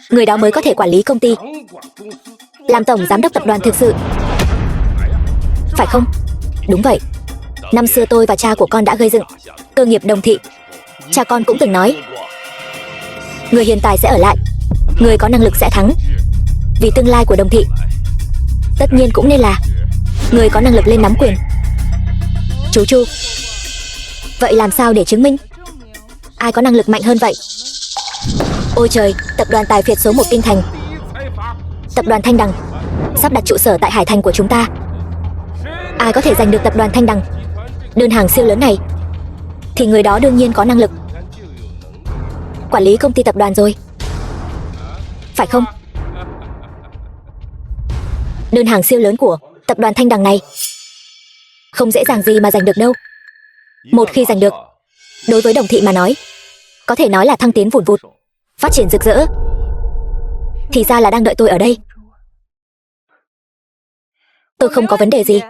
người đó mới có thể quản lý công ty, làm tổng giám đốc tập đoàn thực sự, phải không? Đúng vậy. Năm xưa tôi và cha của con đã gây dựng cơ nghiệp Đồng thị. Cha con cũng từng nói, người hiện tài sẽ ở lại, người có năng lực sẽ thắng. Vì tương lai của Đồng thị, tất nhiên cũng nên là người có năng lực lên nắm quyền. Chú Chu, vậy làm sao để chứng minh ai có năng lực mạnh hơn vậy? Ôi trời, tập đoàn tài phiệt số 1 kinh thành, tập đoàn Thanh Đằng, sắp đặt trụ sở tại Hải Thành của chúng ta. Ai có thể giành được tập đoàn Thanh Đằng, đơn hàng siêu lớn này, thì người đó đương nhiên có năng lực quản lý công ty tập đoàn rồi, phải không? Đơn hàng siêu lớn của tập đoàn Thanh Đằng này không dễ dàng gì mà giành được đâu. Một khi giành được, đối với Đồng thị mà nói, có thể nói là thăng tiến vùn vụt, phát triển rực rỡ. Thì ra là đang đợi tôi ở đây. Tôi không có vấn đề gì,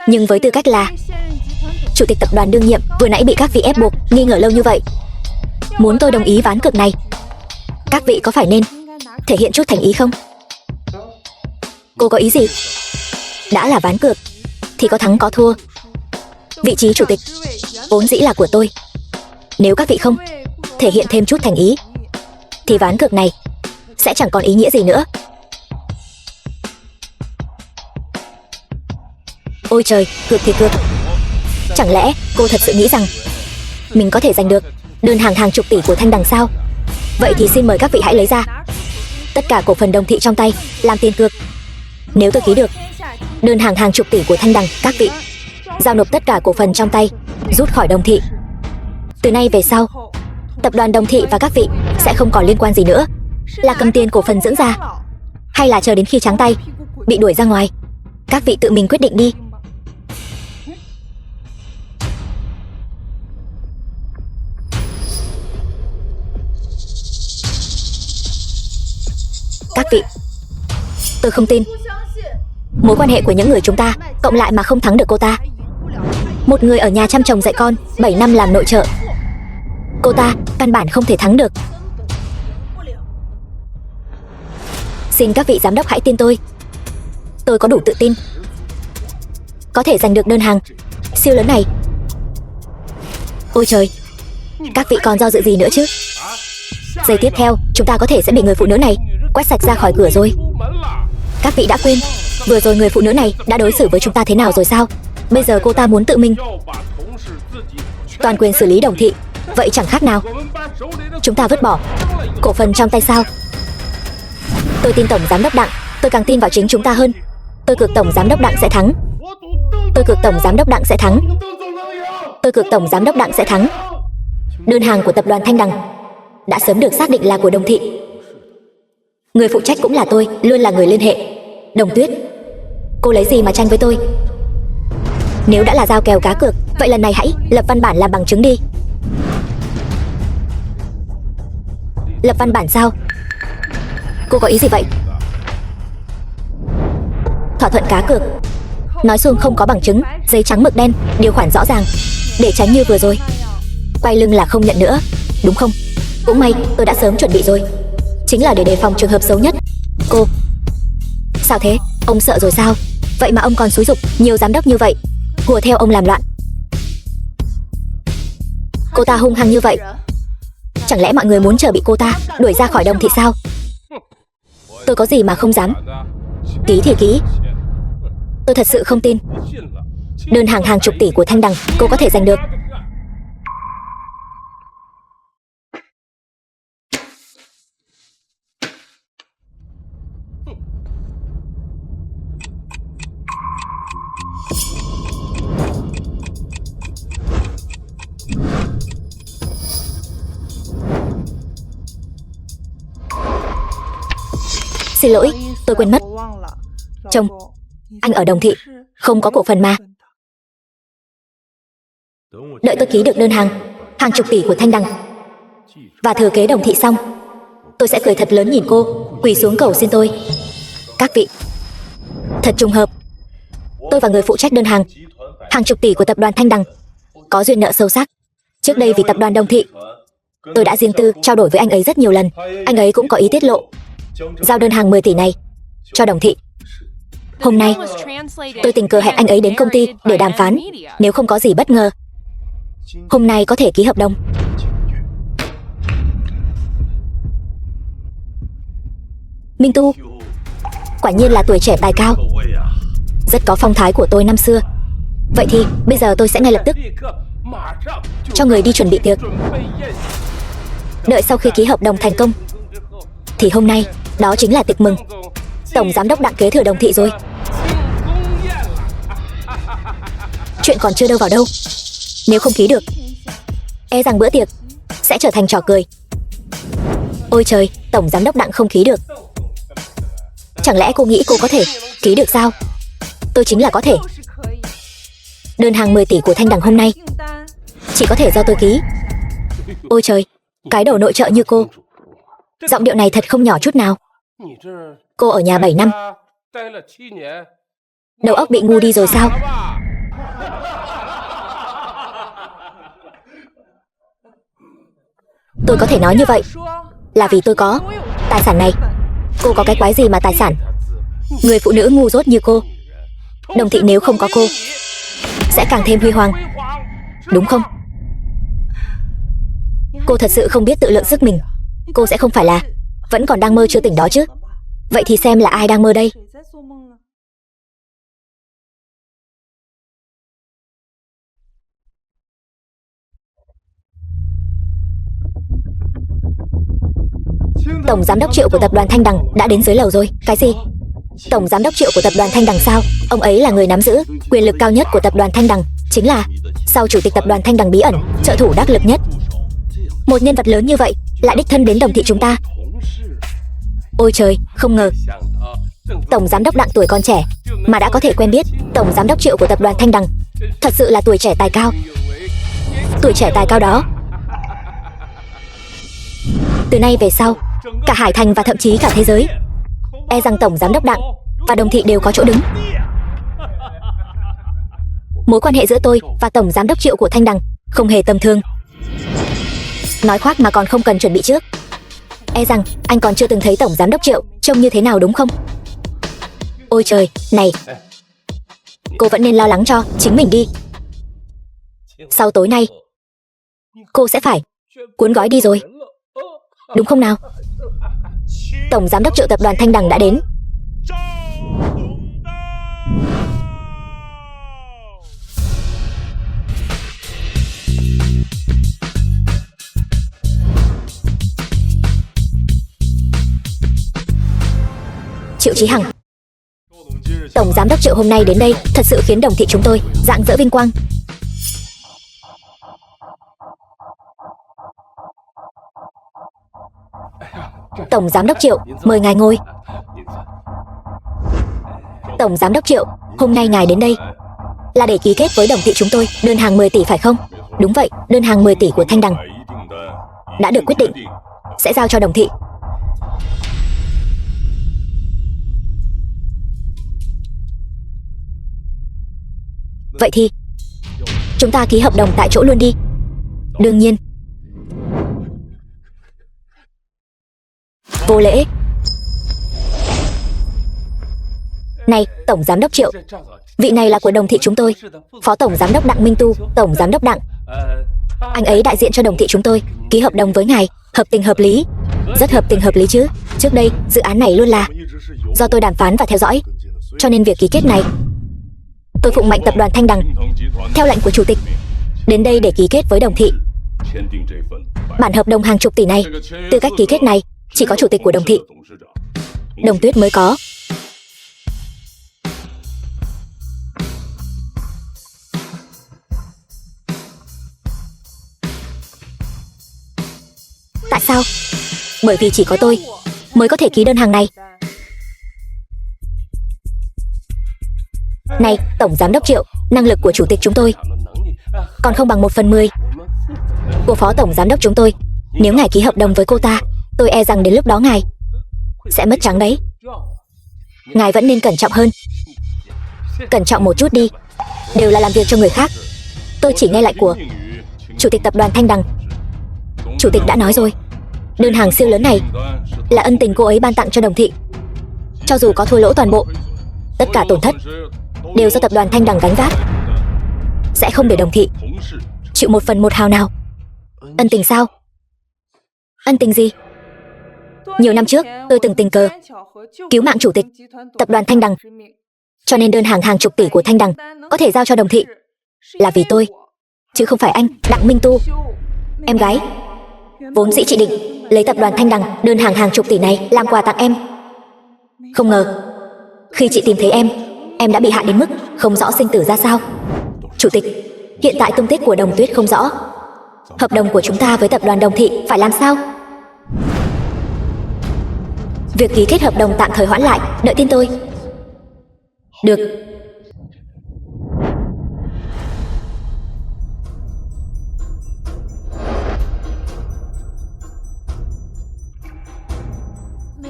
nhưng với tư cách là chủ tịch tập đoàn đương nhiệm, vừa nãy bị các vị ép buộc nghi ngờ lâu như vậy, muốn tôi đồng ý ván cược này, các vị có phải nên thể hiện chút thành ý không? Cô có ý gì? Đã là ván cược thì có thắng có thua. Vị trí chủ tịch vốn dĩ là của tôi. Nếu các vị không thể hiện thêm chút thành ý thì ván cược này sẽ chẳng còn ý nghĩa gì nữa. Ôi trời, cược thì cược. Chẳng lẽ cô thật sự nghĩ rằng mình có thể giành được đơn hàng hàng chục tỷ của Thanh Đằng sao? Vậy thì xin mời các vị hãy lấy ra tất cả cổ phần Đồng Thị trong tay làm tiền cược. Nếu tôi ký được đơn hàng hàng chục tỷ của Thanh Đằng, các vị giao nộp tất cả cổ phần trong tay, rút khỏi Đồng Thị. Từ nay về sau, tập đoàn Đồng Thị và các vị sẽ không còn liên quan gì nữa. Là cầm tiền cổ phần dưỡng già, hay là chờ đến khi trắng tay bị đuổi ra ngoài, các vị tự mình quyết định đi. Các vị, tôi không tin mối quan hệ của những người chúng ta cộng lại mà không thắng được cô ta. Một người ở nhà chăm chồng dạy con 7 năm làm nội trợ, cô ta căn bản không thể thắng được. Xin các vị giám đốc hãy tin tôi có đủ tự tin có thể giành được đơn hàng siêu lớn này. Ôi trời, các vị còn do dự gì nữa chứ? Giây tiếp theo, chúng ta có thể sẽ bị người phụ nữ này quét sạch ra khỏi cửa rồi. Các vị đã quên vừa rồi người phụ nữ này đã đối xử với chúng ta thế nào rồi sao? Bây giờ cô ta muốn tự mình toàn quyền xử lý Đồng Thị. Vậy chẳng khác nào chúng ta vứt bỏ cổ phần trong tay sao? Tôi tin Tổng Giám đốc Đặng, tôi càng tin vào chính chúng ta hơn. Tôi cược Tổng Giám đốc Đặng sẽ thắng. Tôi cược Tổng Giám đốc Đặng sẽ thắng. Tôi cược Tổng Giám đốc Đặng sẽ thắng. Đơn hàng của tập đoàn Thanh Đằng đã sớm được xác định là của Đồng Thị. Người phụ trách cũng là tôi, luôn là người liên hệ. Đồng Tuyết, cô lấy gì mà tranh với tôi? Nếu đã là giao kèo cá cược, vậy lần này hãy lập văn bản làm bằng chứng đi. Lập văn bản sao? Cô có ý gì vậy? Thỏa thuận cá cược nói xuông không có bằng chứng, giấy trắng mực đen, điều khoản rõ ràng, để tránh như vừa rồi quay lưng là không nhận nữa, đúng không? Cũng may tôi đã sớm chuẩn bị rồi, chính là để đề phòng trường hợp xấu nhất. Cô, sao thế? Ông sợ rồi sao? Vậy mà ông còn xúi giục nhiều giám đốc như vậy hùa theo ông làm loạn. Cô ta hung hăng như vậy, chẳng lẽ mọi người muốn chờ bị cô ta đuổi ra khỏi Đồng Thị sao? Tôi có gì mà không dám. Ký thì ký. Tôi thật sự không tin đơn hàng hàng chục tỷ của Thanh Đằng cô có thể giành được. Xin lỗi, tôi quên mất. Chồng, anh ở Đồng Thị không có cổ phần mà. Đợi tôi ký được đơn hàng hàng chục tỷ của Thanh Đằng và thừa kế Đồng Thị xong, tôi sẽ cười thật lớn nhìn cô quỳ xuống cầu xin tôi. Các vị, thật trùng hợp, tôi và người phụ trách đơn hàng hàng chục tỷ của tập đoàn Thanh Đằng có duyên nợ sâu sắc. Trước đây vì tập đoàn Đồng Thị, tôi đã riêng tư trao đổi với anh ấy rất nhiều lần. Anh ấy cũng có ý tiết lộ giao đơn hàng 10 tỷ này cho Đồng Thị. Hôm nay tôi tình cờ hẹn anh ấy đến công ty để đàm phán. Nếu không có gì bất ngờ, hôm nay có thể ký hợp đồng. Minh Tu, quả nhiên là tuổi trẻ tài cao, rất có phong thái của tôi năm xưa. Vậy thì bây giờ tôi sẽ ngay lập tức cho người đi chuẩn bị tiệc. Đợi sau khi ký hợp đồng thành công thì hôm nay đó chính là tiệc mừng Tổng Giám đốc Đặng kế thừa Đồng Thị rồi. Chuyện còn chưa đâu vào đâu. Nếu không ký được, e rằng bữa tiệc sẽ trở thành trò cười. Ôi trời, Tổng Giám đốc Đặng không ký được. Chẳng lẽ cô nghĩ cô có thể ký được sao? Tôi chính là có thể. Đơn hàng 10 tỷ của Thanh Đằng hôm nay chỉ có thể do tôi ký. Ôi trời, cái đầu nội trợ như cô, giọng điệu này thật không nhỏ chút nào. Cô ở nhà 7 năm, đầu óc bị ngu đi rồi sao? Tôi có thể nói như vậy là vì tôi có tài sản này. Cô có cái quái gì mà tài sản? Người phụ nữ ngu dốt như cô, Đồng Thị nếu không có cô sẽ càng thêm huy hoàng, đúng không? Cô thật sự không biết tự lượng sức mình. Cô sẽ không phải là vẫn còn đang mơ chưa tỉnh đó chứ. Vậy thì xem là ai đang mơ đây. Tổng giám đốc Triệu của tập đoàn Thanh Đằng đã đến dưới lầu rồi. Cái gì? Tổng giám đốc Triệu của tập đoàn Thanh Đằng sao? Ông ấy là người nắm giữ quyền lực cao nhất của tập đoàn Thanh Đằng, chính là sau chủ tịch tập đoàn Thanh Đằng bí ẩn, trợ thủ đắc lực nhất. Một nhân vật lớn như vậy lại đích thân đến Đồng Thị chúng ta. Ôi trời, không ngờ tổng giám đốc Đặng tuổi còn trẻ mà đã có thể quen biết tổng giám đốc Triệu của tập đoàn Thanh Đằng. Thật sự là tuổi trẻ tài cao. Tuổi trẻ tài cao đó, từ nay về sau, cả Hải Thành và thậm chí cả thế giới, e rằng tổng giám đốc Đặng và Đồng Thị đều có chỗ đứng. Mối quan hệ giữa tôi và tổng giám đốc Triệu của Thanh Đằng không hề tầm thường. Nói khoác mà còn không cần chuẩn bị trước. E rằng anh còn chưa từng thấy tổng giám đốc Triệu trông như thế nào đúng không? Ôi trời, này, cô vẫn nên lo lắng cho chính mình đi. Sau tối nay, cô sẽ phải cuốn gói đi rồi, đúng không nào? Tổng giám đốc Triệu tập đoàn Thanh Đằng đã đến. Triệu Chí Hằng, tổng giám đốc Triệu hôm nay đến đây thật sự khiến Đồng Thị chúng tôi rạng rỡ vinh quang. Tổng giám đốc Triệu, mời ngài ngồi. Tổng giám đốc Triệu, hôm nay ngài đến đây là để ký kết với Đồng Thị chúng tôi đơn hàng 10 tỷ phải không? Đúng vậy, đơn hàng 10 tỷ của Thanh Đằng đã được quyết định, sẽ giao cho Đồng Thị. Vậy thì chúng ta ký hợp đồng tại chỗ luôn đi. Đương nhiên. Vô lễ. Này, tổng giám đốc Triệu, vị này là của Đồng Thị chúng tôi, phó tổng giám đốc Đặng Minh Tu. Tổng giám đốc Đặng, anh ấy đại diện cho Đồng Thị chúng tôi ký hợp đồng với ngài, hợp tình hợp lý. Rất hợp tình hợp lý chứ. Trước đây dự án này luôn là do tôi đàm phán và theo dõi, cho nên việc ký kết này tôi phụng mệnh tập đoàn Thanh Đằng theo lệnh của chủ tịch đến đây để ký kết với Đồng Thị. Bản hợp đồng hàng chục tỷ này, tư cách ký kết này chỉ có chủ tịch của Đồng Thị, Đồng Tuyết mới có. Tại sao? Bởi vì chỉ có tôi mới có thể ký đơn hàng này. Này, tổng giám đốc Triệu, năng lực của chủ tịch chúng tôi còn không bằng 1/10 của phó tổng giám đốc chúng tôi. Nếu ngài ký hợp đồng với cô ta, tôi e rằng đến lúc đó ngài sẽ mất trắng đấy. Ngài vẫn nên cẩn trọng hơn. Cẩn trọng một chút đi. Đều là làm việc cho người khác, tôi chỉ nghe lệnh của chủ tịch tập đoàn Thanh Đằng. Chủ tịch đã nói rồi, đơn hàng siêu lớn này là ân tình cô ấy ban tặng cho Đồng Thị. Cho dù có thua lỗ toàn bộ, tất cả tổn thất đều do tập đoàn Thanh Đằng gánh vác, sẽ không để Đồng Thị chịu 1/1 hào nào. Ân tình sao? Ân tình gì? Nhiều năm trước tôi từng tình cờ cứu mạng chủ tịch tập đoàn Thanh Đằng, cho nên đơn hàng hàng chục tỷ của Thanh Đằng có thể giao cho Đồng Thị là vì tôi, chứ không phải anh Đặng Minh Tu. Em gái, vốn dĩ chị định lấy tập đoàn Thanh Đằng đơn hàng hàng chục tỷ này làm quà tặng em. Không ngờ khi chị tìm thấy em đã bị hại đến mức không rõ sinh tử ra sao. Chủ tịch, hiện tại tung tích của Đồng Tuyết không rõ. Hợp đồng của chúng ta với tập đoàn Đồng Thị phải làm sao? Việc ký kết hợp đồng tạm thời hoãn lại, đợi tin tôi. Được.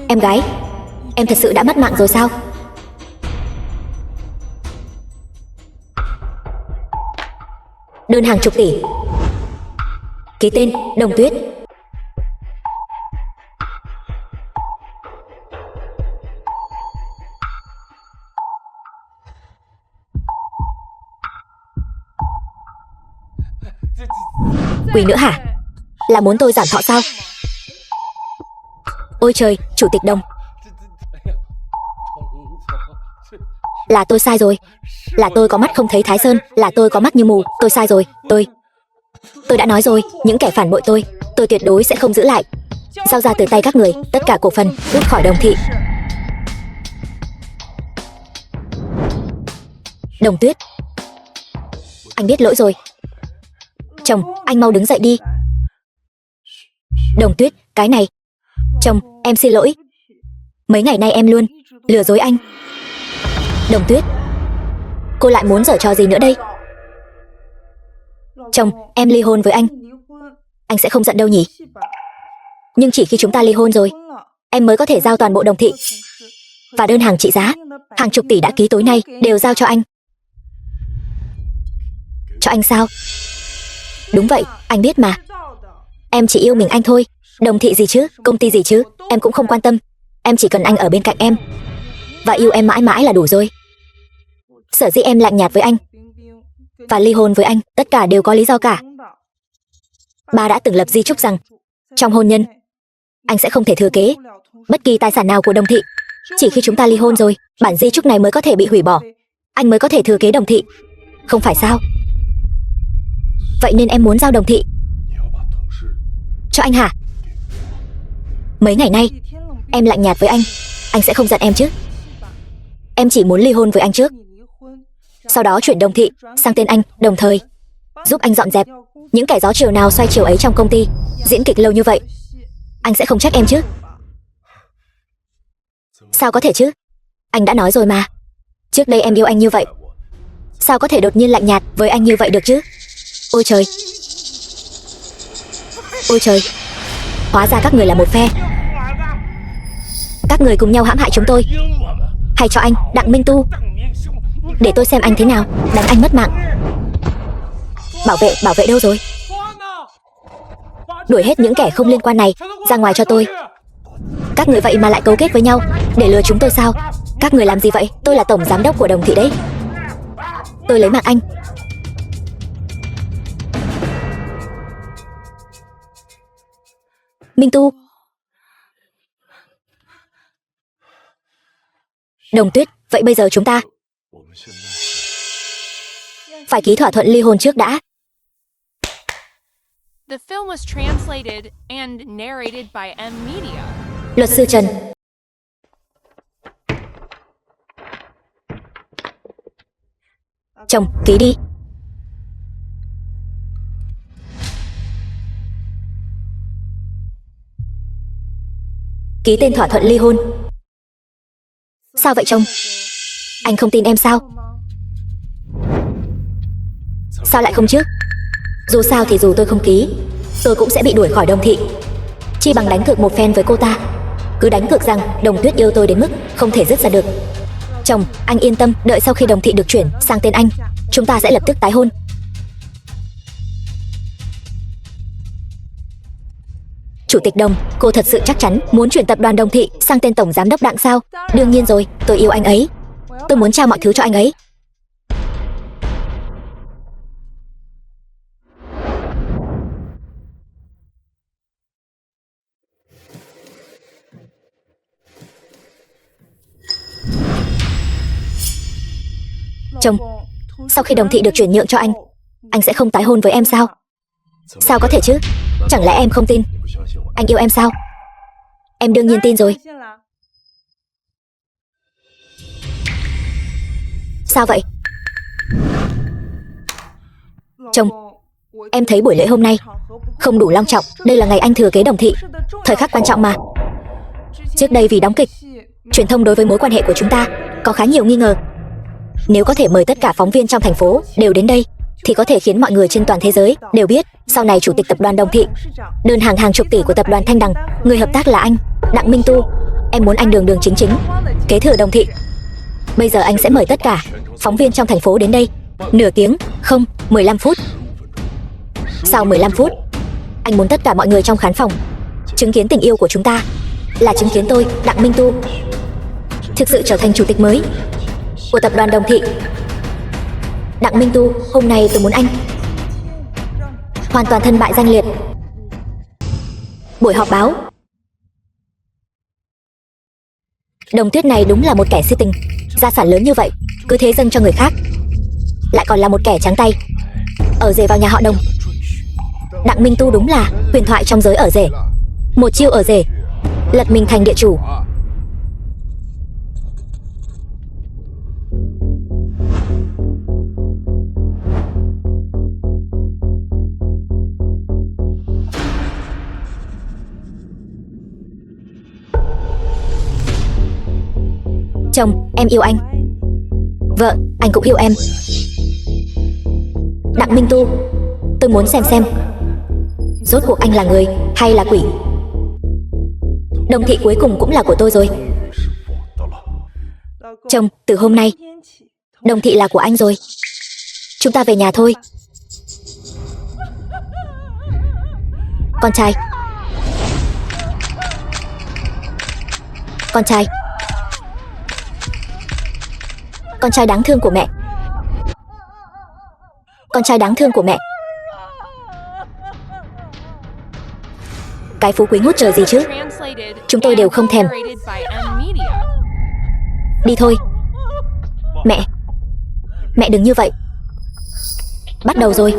Em gái, em thật sự đã mất mạng rồi sao? Đơn hàng chục tỷ, ký tên Đồng Tuyết. Quỷ nữa hả? Là muốn tôi giảm thọ sao? Ôi trời, Chủ tịch Đồng. Là tôi sai rồi. Là tôi có mắt không thấy Thái Sơn. Là tôi có mắt như mù. Tôi sai rồi. Tôi đã nói rồi, những kẻ phản bội tôi tuyệt đối sẽ không giữ lại. Giao ra từ tay các người tất cả cổ phần, rút khỏi Đồng thị. Đồng Tuyết, anh biết lỗi rồi. Chồng, anh mau đứng dậy đi. Đồng Tuyết, cái này. Chồng, em xin lỗi. Mấy ngày nay em luôn lừa dối anh. Đồng Tuyết, cô lại muốn giở trò gì nữa đây? Chồng, em ly hôn với anh. Anh sẽ không giận đâu nhỉ? Nhưng chỉ khi chúng ta ly hôn rồi, em mới có thể giao toàn bộ Đồng thị. Và đơn hàng trị giá hàng chục tỷ đã ký tối nay đều giao cho anh. Cho anh sao? Đúng vậy, anh biết mà. Em chỉ yêu mình anh thôi. Đồng thị gì chứ, công ty gì chứ, em cũng không quan tâm. Em chỉ cần anh ở bên cạnh em và yêu em mãi mãi là đủ rồi. Sở dĩ em lạnh nhạt với anh và ly hôn với anh, tất cả đều có lý do cả. Ba đã từng lập di chúc rằng trong hôn nhân anh sẽ không thể thừa kế bất kỳ tài sản nào của Đồng thị. Chỉ khi chúng ta ly hôn rồi, bản di chúc này mới có thể bị hủy bỏ, anh mới có thể thừa kế Đồng thị. Không phải sao? Vậy nên em muốn giao Đồng thị cho anh hả? Mấy ngày nay em lạnh nhạt với anh sẽ không giận em chứ? Em chỉ muốn ly hôn với anh trước, sau đó chuyển Đồng thị sang tên anh, đồng thời giúp anh dọn dẹp những kẻ gió chiều nào xoay chiều ấy trong công ty. Diễn kịch lâu như vậy, anh sẽ không trách em chứ? Sao có thể chứ? Anh đã nói rồi mà, trước đây em yêu anh như vậy, sao có thể đột nhiên lạnh nhạt với anh như vậy được chứ? Ôi trời, ôi trời, hóa ra các người là một phe. Các người cùng nhau hãm hại chúng tôi. Hay cho anh, Đặng Minh Tu, để tôi xem anh thế nào đánh anh mất mạng. Bảo vệ đâu rồi? Đuổi hết những kẻ không liên quan này ra ngoài cho tôi. Các người vậy mà lại cấu kết với nhau để lừa chúng tôi sao? Các người làm gì vậy? Tôi là tổng giám đốc của Đồng thị đấy. Tôi lấy mạng anh. Minh Tu. Đồng Tuyết, vậy bây giờ chúng ta phải ký thỏa thuận ly hôn trước đã. The film was translated and narrated by M Media. Luật sư Trần. Chồng, ký đi. Ký tên thỏa thuận ly hôn. Sao vậy chồng? Anh không tin em sao? Sao lại không chứ? Dù sao thì dù tôi không ký, tôi cũng sẽ bị đuổi khỏi Đồng thị. Chi bằng đánh cược một phen với cô ta. Cứ đánh cược rằng Đồng Tuyết yêu tôi đến mức không thể dứt ra được. Chồng, anh yên tâm, đợi sau khi Đồng thị được chuyển sang tên anh, chúng ta sẽ lập tức tái hôn. Chủ tịch Đồng, cô thật sự chắc chắn muốn chuyển tập đoàn Đồng thị sang tên tổng giám đốc Đặng sao? Đương nhiên rồi, tôi yêu anh ấy. Tôi muốn trao mọi thứ cho anh ấy. Chồng, sau khi Đồng thị được chuyển nhượng cho anh sẽ không tái hôn với em sao? Sao có thể chứ? Chẳng lẽ em không tin anh yêu em sao? Em đương nhiên tin rồi. Sao vậy? Chồng, em thấy buổi lễ hôm nay không đủ long trọng. Đây là ngày anh thừa kế Đồng thị, thời khắc quan trọng mà. Trước đây vì đóng kịch, truyền thông đối với mối quan hệ của chúng ta có khá nhiều nghi ngờ. Nếu có thể mời tất cả phóng viên trong thành phố đều đến đây, thì có thể khiến mọi người trên toàn thế giới đều biết sau này chủ tịch tập đoàn Đồng thị, đơn hàng hàng chục tỷ của tập đoàn Thanh Đằng, người hợp tác là anh, Đặng Minh Tu. Em muốn anh đường đường chính chính kế thừa Đồng thị. Bây giờ anh sẽ mời tất cả phóng viên trong thành phố đến đây. Nửa tiếng, không, 15 phút. Sau 15 phút, anh muốn tất cả mọi người trong khán phòng chứng kiến tình yêu của chúng ta, là chứng kiến tôi, Đặng Minh Tu, thực sự trở thành chủ tịch mới của tập đoàn Đồng thị. Đặng Minh Tu, hôm nay tôi muốn anh hoàn toàn thân bại danh liệt. Buổi họp báo Đồng Tuyết này đúng là một kẻ si tình, gia sản lớn như vậy cứ thế dâng cho người khác, lại còn là một kẻ trắng tay, ở rể vào nhà họ Đồng. Đặng Minh Tu đúng là huyền thoại trong giới ở rể, một chiêu ở rể lật mình thành địa chủ. Chồng, em yêu anh. Vợ, anh cũng yêu em. Đặng Minh Tu, tôi muốn xem rốt cuộc anh là người hay là quỷ. Đồng thị cuối cùng cũng là của tôi rồi. Chồng, từ hôm nay Đồng thị là của anh rồi. Chúng ta về nhà thôi. Con trai. Con trai. Con trai đáng thương của mẹ. Con trai đáng thương của mẹ. Cái phú quý ngút trời gì chứ. Translated Chúng tôi đều không thèm. and narrated by Unmedia. Đi thôi. Mẹ đừng như vậy. Bắt đầu rồi.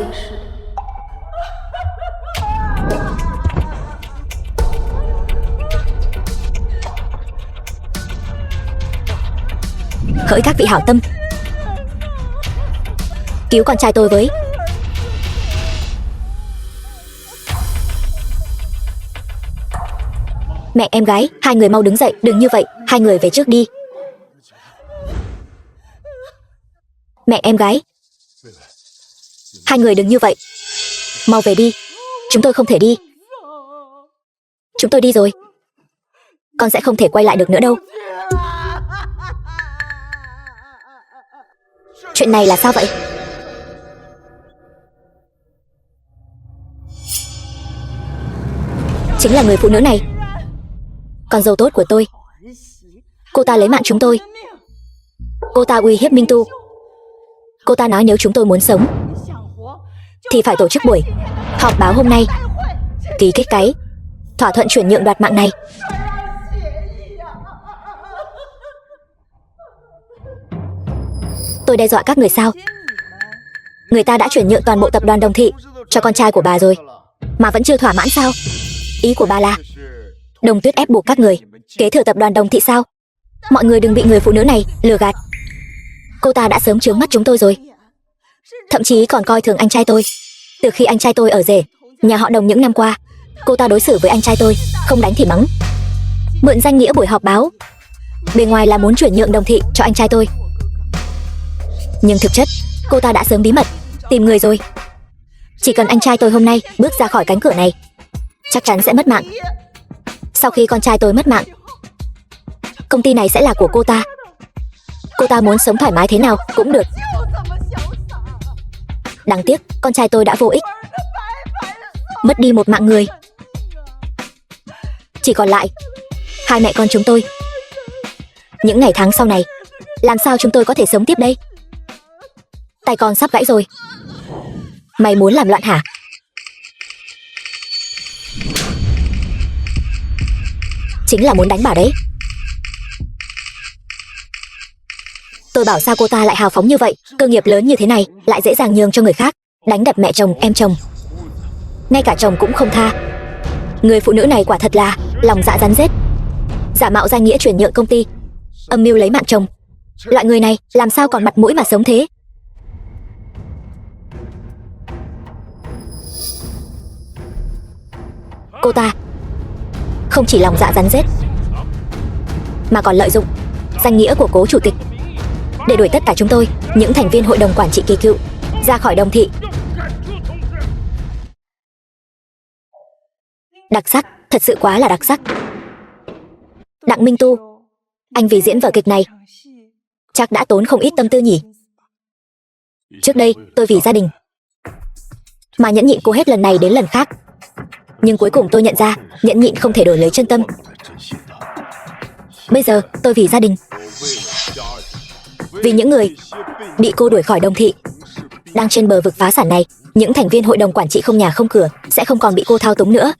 Hỡi các vị hảo tâm, cứu con trai tôi với. Mẹ, em gái, hai người mau đứng dậy, đừng như vậy, hai người về trước đi. Mẹ, em gái, hai người đừng như vậy, mau về đi. Chúng tôi không thể đi. Chúng tôi đi rồi, con sẽ không thể quay lại được nữa đâu. Chuyện này là sao vậy? Chính là người phụ nữ này, con dâu tốt của tôi. Cô ta lấy mạng chúng tôi. Cô ta uy hiếp Minh Tu. Cô ta nói nếu chúng tôi muốn sống thì phải tổ chức buổi họp báo hôm nay, ký kết cái thỏa thuận chuyển nhượng đoạt mạng này. Tôi đe dọa các người sao? Người ta đã chuyển nhượng toàn bộ tập đoàn Đồng Thị cho con trai của bà rồi, mà vẫn chưa thỏa mãn sao? Ý của bà là Đồng Tuyết ép buộc các người kế thừa tập đoàn Đồng Thị sao? Mọi người đừng bị người phụ nữ này lừa gạt. Cô ta đã sớm chướng mắt chúng tôi rồi, thậm chí còn coi thường anh trai tôi. Từ khi anh trai tôi ở rể nhà họ Đồng những năm qua, cô ta đối xử với anh trai tôi không đánh thì mắng. Mượn danh nghĩa buổi họp báo, bề ngoài là muốn chuyển nhượng Đồng Thị cho anh trai tôi, nhưng thực chất cô ta đã sớm bí mật tìm người rồi. Chỉ cần anh trai tôi hôm nay bước ra khỏi cánh cửa này, chắc chắn sẽ mất mạng. Sau khi con trai tôi mất mạng, công ty này sẽ là của cô ta. Cô ta muốn sống thoải mái thế nào cũng được. Đáng tiếc con trai tôi đã vô ích, mất đi một mạng người. Chỉ còn lại hai mẹ con chúng tôi. Những ngày tháng sau này, làm sao chúng tôi có thể sống tiếp đây? Tay con sắp gãy rồi. Mày muốn làm loạn hả? Chính là muốn đánh bà đấy. Tôi bảo sao cô ta lại hào phóng như vậy, cơ nghiệp lớn như thế này lại dễ dàng nhường cho người khác, đánh đập mẹ chồng, em chồng, ngay cả chồng cũng không tha. Người phụ nữ này quả thật là lòng dạ rắn rết, giả mạo danh nghĩa chuyển nhượng công ty, âm mưu lấy mạng chồng. Loại người này làm sao còn mặt mũi mà sống thế? Cô ta không chỉ lòng dạ rắn rết, mà còn lợi dụng danh nghĩa của cố chủ tịch để đuổi tất cả chúng tôi, những thành viên hội đồng quản trị kỳ cựu, ra khỏi Đồng Thị. Đặc sắc, thật sự quá là đặc sắc. Đặng Minh Tu, anh vì diễn vở kịch này chắc đã tốn không ít tâm tư nhỉ? Trước đây tôi vì gia đình mà nhẫn nhịn cô hết lần này đến lần khác, nhưng cuối cùng tôi nhận ra nhẫn nhịn không thể đổi lấy chân tâm. Bây giờ tôi vì gia đình, vì những người bị cô đuổi khỏi Đồng Thị, đang trên bờ vực phá sản này, những thành viên hội đồng quản trị không nhà không cửa sẽ không còn bị cô thao túng nữa.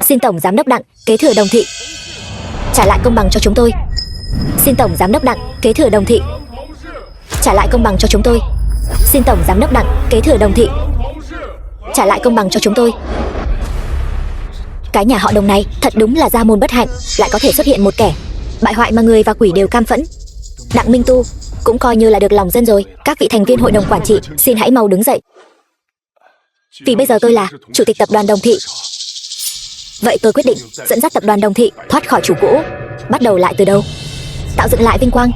Xin Tổng Giám đốc Đặng kế thừa Đồng Thị. Trả lại công bằng cho chúng tôi. Xin Tổng Giám đốc Đặng kế thừa Đồng Thị. Trả lại công bằng cho chúng tôi. Xin Tổng Giám đốc Đặng kế thừa Đồng Thị. Trả lại công bằng cho chúng tôi. Cái nhà họ Đồng này thật đúng là gia môn bất hạnh, lại có thể xuất hiện một kẻ bại hoại mà người và quỷ đều cam phẫn. Đặng Minh Tu cũng coi như là được lòng dân rồi. Các vị thành viên hội đồng quản trị, xin hãy mau đứng dậy. Vì bây giờ tôi là chủ tịch tập đoàn Đồng Thị. Vậy tôi quyết định dẫn dắt tập đoàn Đồng Thị thoát khỏi chủ cũ, bắt đầu lại từ đầu, tạo dựng lại vinh quang.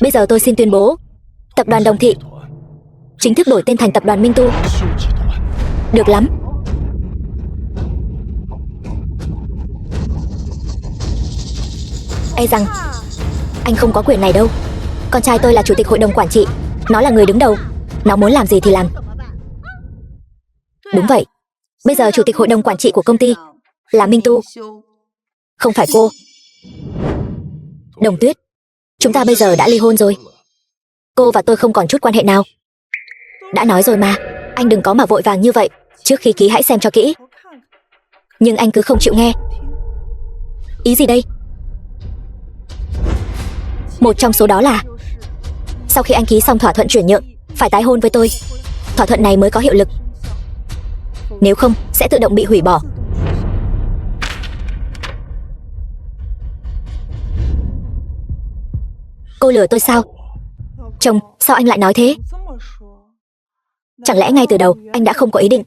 Bây giờ tôi xin tuyên bố, tập đoàn Đồng Thị chính thức đổi tên thành tập đoàn Minh Tu. Được lắm. E rằng anh không có quyền này đâu. Con trai tôi là chủ tịch hội đồng quản trị, nó là người đứng đầu, nó muốn làm gì thì làm. Đúng vậy. Bây giờ chủ tịch hội đồng quản trị của công ty là Minh Tu, không phải cô. Đồng Tuyết, chúng ta bây giờ đã ly hôn rồi. Cô và tôi không còn chút quan hệ nào. Đã nói rồi mà, anh đừng có mà vội vàng như vậy. Trước khi ký hãy xem cho kỹ. Nhưng anh cứ không chịu nghe. Ý gì đây? Một trong số đó là sau khi anh ký xong thỏa thuận chuyển nhượng, phải tái hôn với tôi. Thỏa thuận này mới có hiệu lực. Nếu không, sẽ tự động bị hủy bỏ. Cô lừa tôi sao? Chồng, sao anh lại nói thế? Chẳng lẽ ngay từ đầu anh đã không có ý định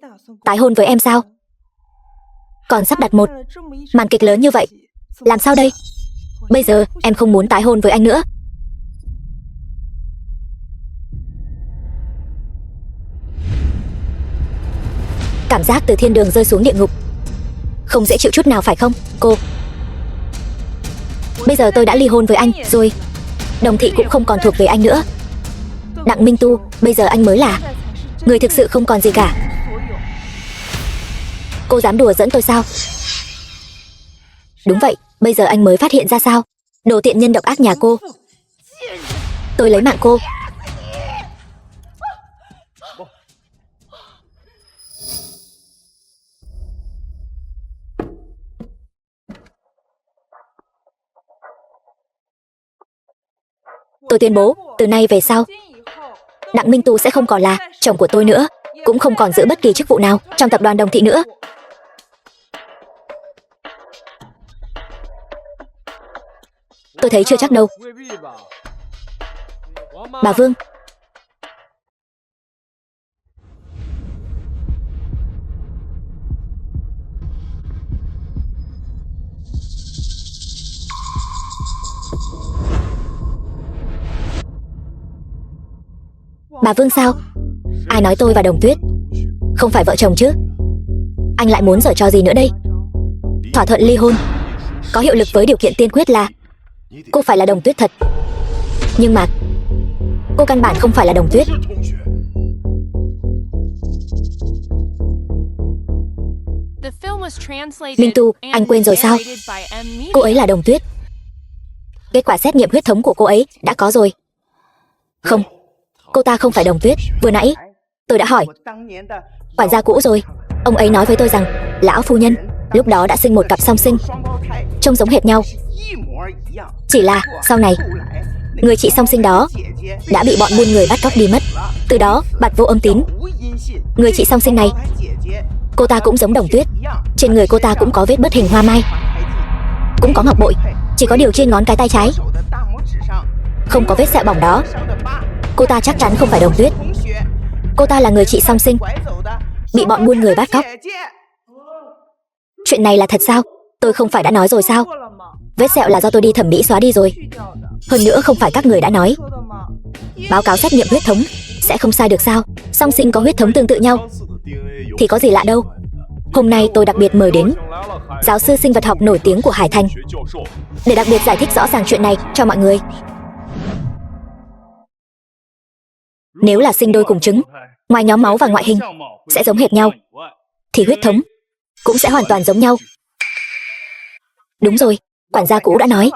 tái hôn với em sao? Còn sắp đặt một màn kịch lớn như vậy, làm sao đây? Bây giờ em không muốn tái hôn với anh nữa. Cảm giác từ thiên đường rơi xuống địa ngục không dễ chịu chút nào phải không, cô? Bây giờ tôi đã ly hôn với anh rồi. Đồng Thị cũng không còn thuộc về anh nữa. Đặng Minh Tu, bây giờ anh mới là người thực sự không còn gì cả. Cô dám đùa giỡn tôi sao? Đúng vậy, bây giờ anh mới phát hiện ra sao? Đồ tiện nhân độc ác nhà cô. Tôi lấy mạng cô. Tôi tuyên bố, từ nay về sau, Đặng Minh Tu sẽ không còn là chồng của tôi nữa, cũng không còn giữ bất kỳ chức vụ nào trong tập đoàn Đồng Thị nữa. Tôi thấy chưa chắc đâu. Bà Vương. Bà Vương sao? Ai nói tôi và Đồng Tuyết không phải vợ chồng chứ? Anh lại muốn giở trò gì nữa đây? Thỏa thuận ly hôn có hiệu lực với điều kiện tiên quyết là cô phải là Đồng Tuyết thật. Nhưng mà cô căn bản không phải là Đồng Tuyết. Minh Tu, anh quên rồi sao? Cô ấy là Đồng Tuyết. Kết quả xét nghiệm huyết thống của cô ấy đã có rồi. Không, cô ta không phải Đồng Tuyết. Vừa nãy tôi đã hỏi quản gia cũ rồi. Ông ấy nói với tôi rằng lão phu nhân lúc đó đã sinh một cặp song sinh, trông giống hệt nhau. Chỉ là sau này người chị song sinh đó đã bị bọn buôn người bắt cóc đi mất. Từ đó bặt vô âm tín. Người chị song sinh này, cô ta cũng giống Đồng Tuyết. Trên người cô ta cũng có vết bớt hình hoa mai, cũng có ngọc bội, chỉ có điều trên ngón cái tay trái không có vết sẹo bỏng đó. Cô ta chắc chắn không phải Đồng Tuyết. Cô ta là người chị song sinh bị bọn buôn người bắt cóc. Chuyện này là thật sao? Tôi không phải đã nói rồi sao? Vết sẹo là do tôi đi thẩm mỹ xóa đi rồi. Hơn nữa không phải các người đã nói báo cáo xét nghiệm huyết thống sẽ không sai được sao? Song sinh có huyết thống tương tự nhau thì có gì lạ đâu. Hôm nay tôi đặc biệt mời đến giáo sư sinh vật học nổi tiếng của Hải Thành để đặc biệt giải thích rõ ràng chuyện này cho mọi người. Nếu là sinh đôi cùng trứng, ngoài nhóm máu và ngoại hình sẽ giống hệt nhau, thì huyết thống cũng sẽ hoàn toàn giống nhau. Đúng rồi, quản gia cũ đã nói.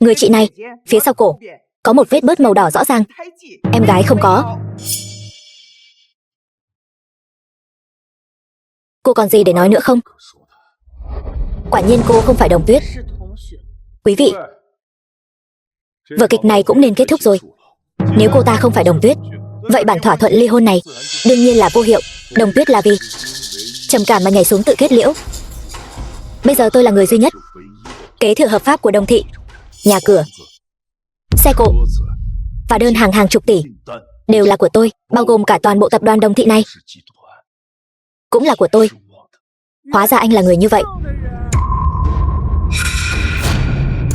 Người chị này, phía sau cổ có một vết bớt màu đỏ rõ ràng. Em gái không có. Cô còn gì để nói nữa không? Quả nhiên cô không phải Đồng Tuyết. Quý vị, vở kịch này cũng nên kết thúc rồi. Nếu cô ta không phải Đồng Tuyết, vậy bản thỏa thuận ly hôn này đương nhiên là vô hiệu. Đồng Tuyết là vì trầm cảm mà nhảy xuống tự kết liễu. Bây giờ tôi là người duy nhất kế thừa hợp pháp của Đồng thị. Nhà cửa, xe cộ và đơn hàng hàng chục tỷ đều là của tôi, bao gồm cả toàn bộ tập đoàn Đồng thị này cũng là của tôi. Hóa ra anh là người như vậy.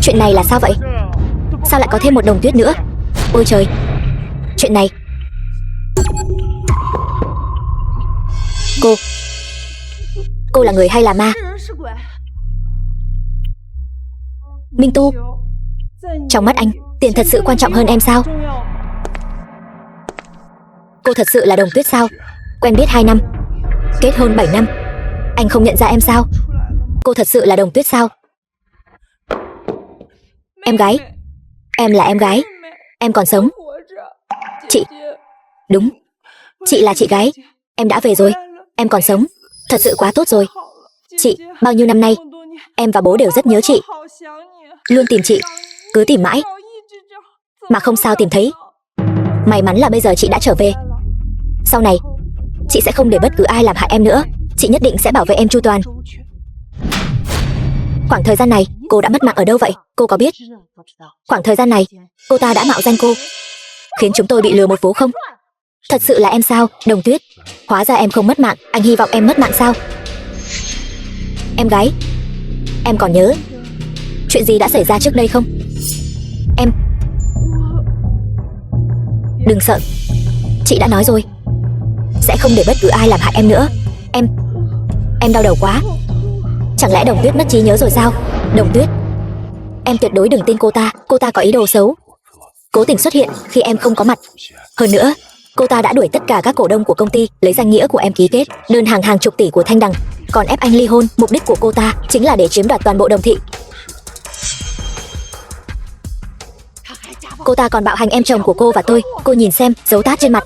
Chuyện này là sao vậy? Sao lại có thêm một Đồng Tuyết nữa? Ôi trời, chuyện này... Cô là người hay là ma? Minh Tu, trong mắt anh, tiền thật sự quan trọng hơn em sao? Cô thật sự là Đồng Tuyết sao? Quen biết 2 năm, kết hôn 7 năm, anh không nhận ra em sao? Cô thật sự là Đồng Tuyết sao? Em gái, em là em gái, em còn sống. Chị, đúng, chị là chị gái, em đã về rồi, em còn sống, thật sự quá tốt rồi. Chị, bao nhiêu năm nay, em và bố đều rất nhớ chị, luôn tìm chị, cứ tìm mãi, mà không sao tìm thấy. May mắn là bây giờ chị đã trở về. Sau này, chị sẽ không để bất cứ ai làm hại em nữa, chị nhất định sẽ bảo vệ em chu toàn. Khoảng thời gian này, cô đã mất mạng ở đâu vậy? Cô có biết? Khoảng thời gian này, cô ta đã mạo danh cô, khiến chúng tôi bị lừa một vố không? Thật sự là em sao, Đồng Tuyết? Hóa ra em không mất mạng, anh hy vọng em mất mạng sao? Em gái, em còn nhớ chuyện gì đã xảy ra trước đây không? Em... Đừng sợ, chị đã nói rồi, sẽ không để bất cứ ai làm hại em nữa. Em đau đầu quá. Chẳng lẽ Đồng Tuyết mất trí nhớ rồi sao? Đồng Tuyết, em tuyệt đối đừng tin cô ta có ý đồ xấu, cố tình xuất hiện khi em không có mặt. Hơn nữa, cô ta đã đuổi tất cả các cổ đông của công ty, lấy danh nghĩa của em ký kết đơn hàng hàng chục tỷ của Thanh Đằng, còn ép anh ly hôn. Mục đích của cô ta chính là để chiếm đoạt toàn bộ Đồng thị. Cô ta còn bạo hành em chồng của cô và tôi. Cô nhìn xem, dấu tát trên mặt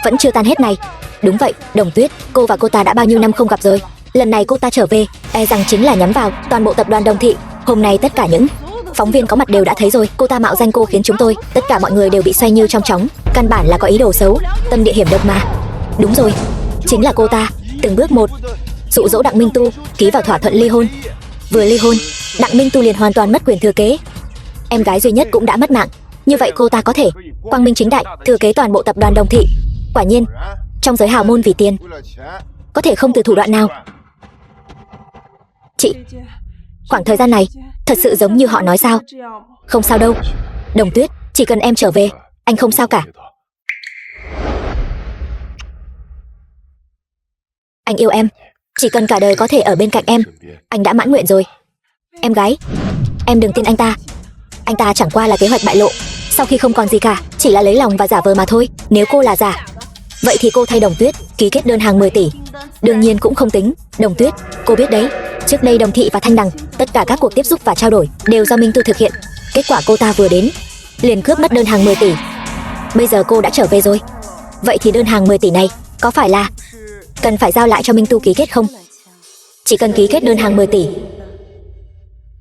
vẫn chưa tan hết này. Đúng vậy, Đồng Tuyết, cô và cô ta đã bao nhiêu năm không gặp rồi. Lần này cô ta trở về, e rằng chính là nhắm vào toàn bộ tập đoàn Đồng thị. Hôm nay tất cả những phóng viên có mặt đều đã thấy rồi. Cô ta mạo danh cô khiến chúng tôi, tất cả mọi người đều bị xoay như trong chóng. Căn bản là có ý đồ xấu, tâm địa hiểm độc mà. Đúng rồi, chính là cô ta, từng bước một dụ dỗ Đặng Minh Tu ký vào thỏa thuận ly hôn. Vừa ly hôn, Đặng Minh Tu liền hoàn toàn mất quyền thừa kế. Em gái duy nhất cũng đã mất mạng. Như vậy cô ta có thể quang minh chính đại thừa kế toàn bộ tập đoàn Đồng thị. Quả nhiên, trong giới hào môn vì tiền, có thể không từ thủ đoạn nào. Chị, khoảng thời gian này thật sự giống như họ nói sao? Không sao đâu, Đồng Tuyết, chỉ cần em trở về, anh không sao cả. Anh yêu em, chỉ cần cả đời có thể ở bên cạnh em, anh đã mãn nguyện rồi. Em gái, em đừng tin anh ta chẳng qua là kế hoạch bại lộ. Sau khi không còn gì cả, chỉ là lấy lòng và giả vờ mà thôi. Nếu cô là giả, vậy thì cô thay Đồng Tuyết ký kết đơn hàng 10 tỷ. Đương nhiên cũng không tính. Đồng Tuyết, cô biết đấy, trước đây Đồng thị và Thanh Đằng, tất cả các cuộc tiếp xúc và trao đổi đều do Minh Tu thực hiện. Kết quả cô ta vừa đến liền cướp mất đơn hàng 10 tỷ. Bây giờ cô đã trở về rồi, vậy thì đơn hàng 10 tỷ này có phải là cần phải giao lại cho Minh Tu ký kết không? Chỉ cần ký kết đơn hàng 10 tỷ,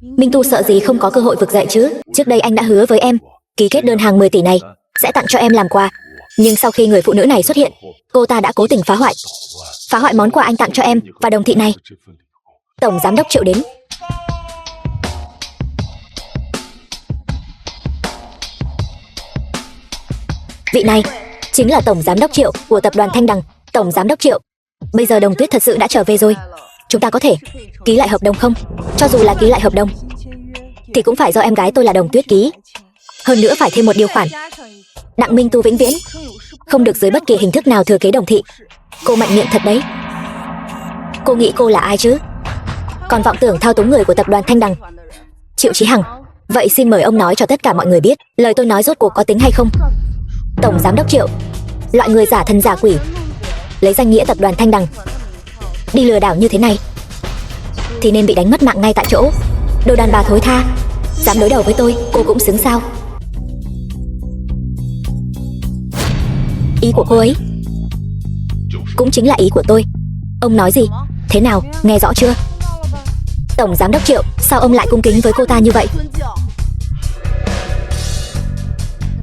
Minh Tu sợ gì không có cơ hội vực dậy chứ. Trước đây anh đã hứa với em, ký kết đơn hàng 10 tỷ này sẽ tặng cho em làm quà. Nhưng sau khi người phụ nữ này xuất hiện, cô ta đã cố tình phá hoại món quà anh tặng cho em và Đồng thị này. Tổng giám đốc Triệu đến. Vị này chính là tổng giám đốc Triệu của tập đoàn Thanh Đằng. Tổng giám đốc Triệu, bây giờ Đồng Tuyết thật sự đã trở về rồi, chúng ta có thể ký lại hợp đồng không? Cho dù là ký lại hợp đồng thì cũng phải do em gái tôi là Đồng Tuyết ký. Hơn nữa phải thêm một điều khoản, Đặng Minh Tu vĩnh viễn không được dưới bất kỳ hình thức nào thừa kế Đồng thị. Cô mạnh miệng thật đấy. Cô nghĩ cô là ai chứ? Còn vọng tưởng thao túng người của tập đoàn Thanh Đằng. Triệu Chí Hằng, vậy xin mời ông nói cho tất cả mọi người biết, lời tôi nói rốt cuộc có tính hay không? Tổng giám đốc Triệu, loại người giả thần giả quỷ, lấy danh nghĩa tập đoàn Thanh Đằng đi lừa đảo như thế này thì nên bị đánh mất mạng ngay tại chỗ. Đồ đàn bà thối tha, dám đối đầu với tôi, cô cũng xứng sao? Ý của cô ấy cũng chính là ý của tôi. Ông nói gì? Thế nào, nghe rõ chưa? Tổng giám đốc Triệu, sao ông lại cung kính với cô ta như vậy?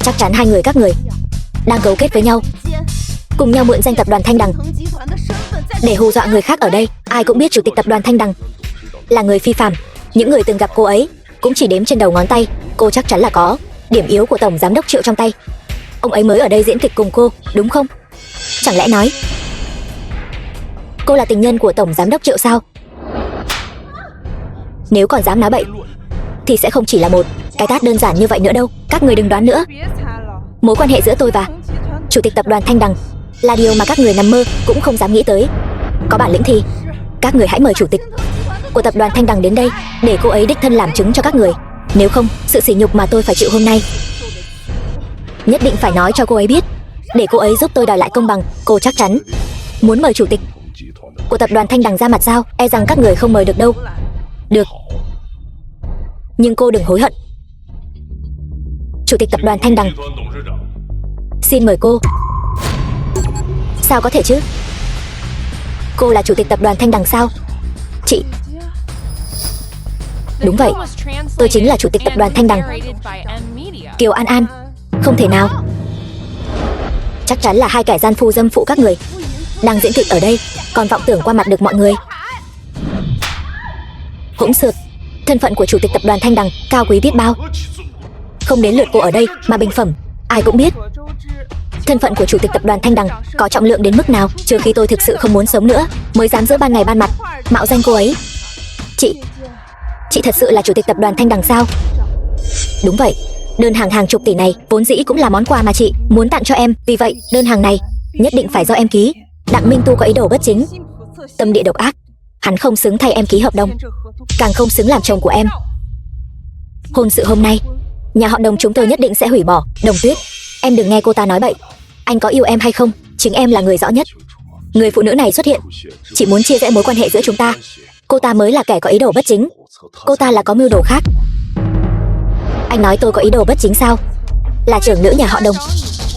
Chắc chắn hai người các người đang cấu kết với nhau, cùng nhau mượn danh tập đoàn Thanh Đằng để hù dọa người khác. Ở đây ai cũng biết chủ tịch tập đoàn Thanh Đằng là người phi phàm. Những người từng gặp cô ấy cũng chỉ đếm trên đầu ngón tay. Cô chắc chắn là có điểm yếu của tổng giám đốc Triệu trong tay. Ông ấy mới ở đây diễn kịch cùng cô, đúng không? Chẳng lẽ nói cô là tình nhân của tổng giám đốc Triệu sao? Nếu còn dám nói bậy thì sẽ không chỉ là một cái tát đơn giản như vậy nữa đâu. Các người đừng đoán nữa. Mối quan hệ giữa tôi và chủ tịch tập đoàn Thanh Đằng là điều mà các người nằm mơ cũng không dám nghĩ tới. Có bản lĩnh thì các người hãy mời chủ tịch của tập đoàn Thanh Đằng đến đây để cô ấy đích thân làm chứng cho các người. Nếu không, sự sỉ nhục mà tôi phải chịu hôm nay nhất định phải nói cho cô ấy biết, để cô ấy giúp tôi đòi lại công bằng. Cô chắc chắn muốn mời chủ tịch của tập đoàn Thanh Đằng ra mặt sao? E rằng các người không mời được đâu. Được, nhưng cô đừng hối hận. Chủ tịch tập đoàn Thanh Đằng, xin mời cô. Sao có thể chứ? Cô là chủ tịch tập đoàn Thanh Đằng sao? Chị... Đúng vậy, tôi chính là chủ tịch tập đoàn Thanh Đằng, Kiều An An. Không thể nào. Chắc chắn là hai kẻ gian phu dâm phụ các người đang diễn kịch ở đây, còn vọng tưởng qua mặt được mọi người. Hỗn xược. Thân phận của chủ tịch tập đoàn Thanh Đằng cao quý biết bao. Không đến lượt cô ở đây mà bình phẩm. Ai cũng biết thân phận của chủ tịch tập đoàn Thanh Đằng có trọng lượng đến mức nào. Trừ khi tôi thực sự không muốn sống nữa mới dám giữa ban ngày ban mặt mạo danh cô ấy. Chị thật sự là chủ tịch tập đoàn Thanh Đằng sao? Đúng vậy. Đơn hàng hàng chục tỷ này vốn dĩ cũng là món quà mà chị muốn tặng cho em. Vì vậy đơn hàng này nhất định phải do em ký. Đặng Minh Tu có ý đồ bất chính, tâm địa độc ác. Hắn không xứng thay em ký hợp đồng, càng không xứng làm chồng của em. Hôn sự hôm nay nhà họ Đồng chúng tôi nhất định sẽ hủy bỏ. Đồng Tuyết, em đừng nghe cô ta nói bậy. Anh có yêu em hay không, chính em là người rõ nhất. Người phụ nữ này xuất hiện chỉ muốn chia rẽ mối quan hệ giữa chúng ta. Cô ta mới là kẻ có ý đồ bất chính. Cô ta là có mưu đồ khác. Anh nói tôi có ý đồ bất chính sao? Là trưởng nữ nhà họ Đồng,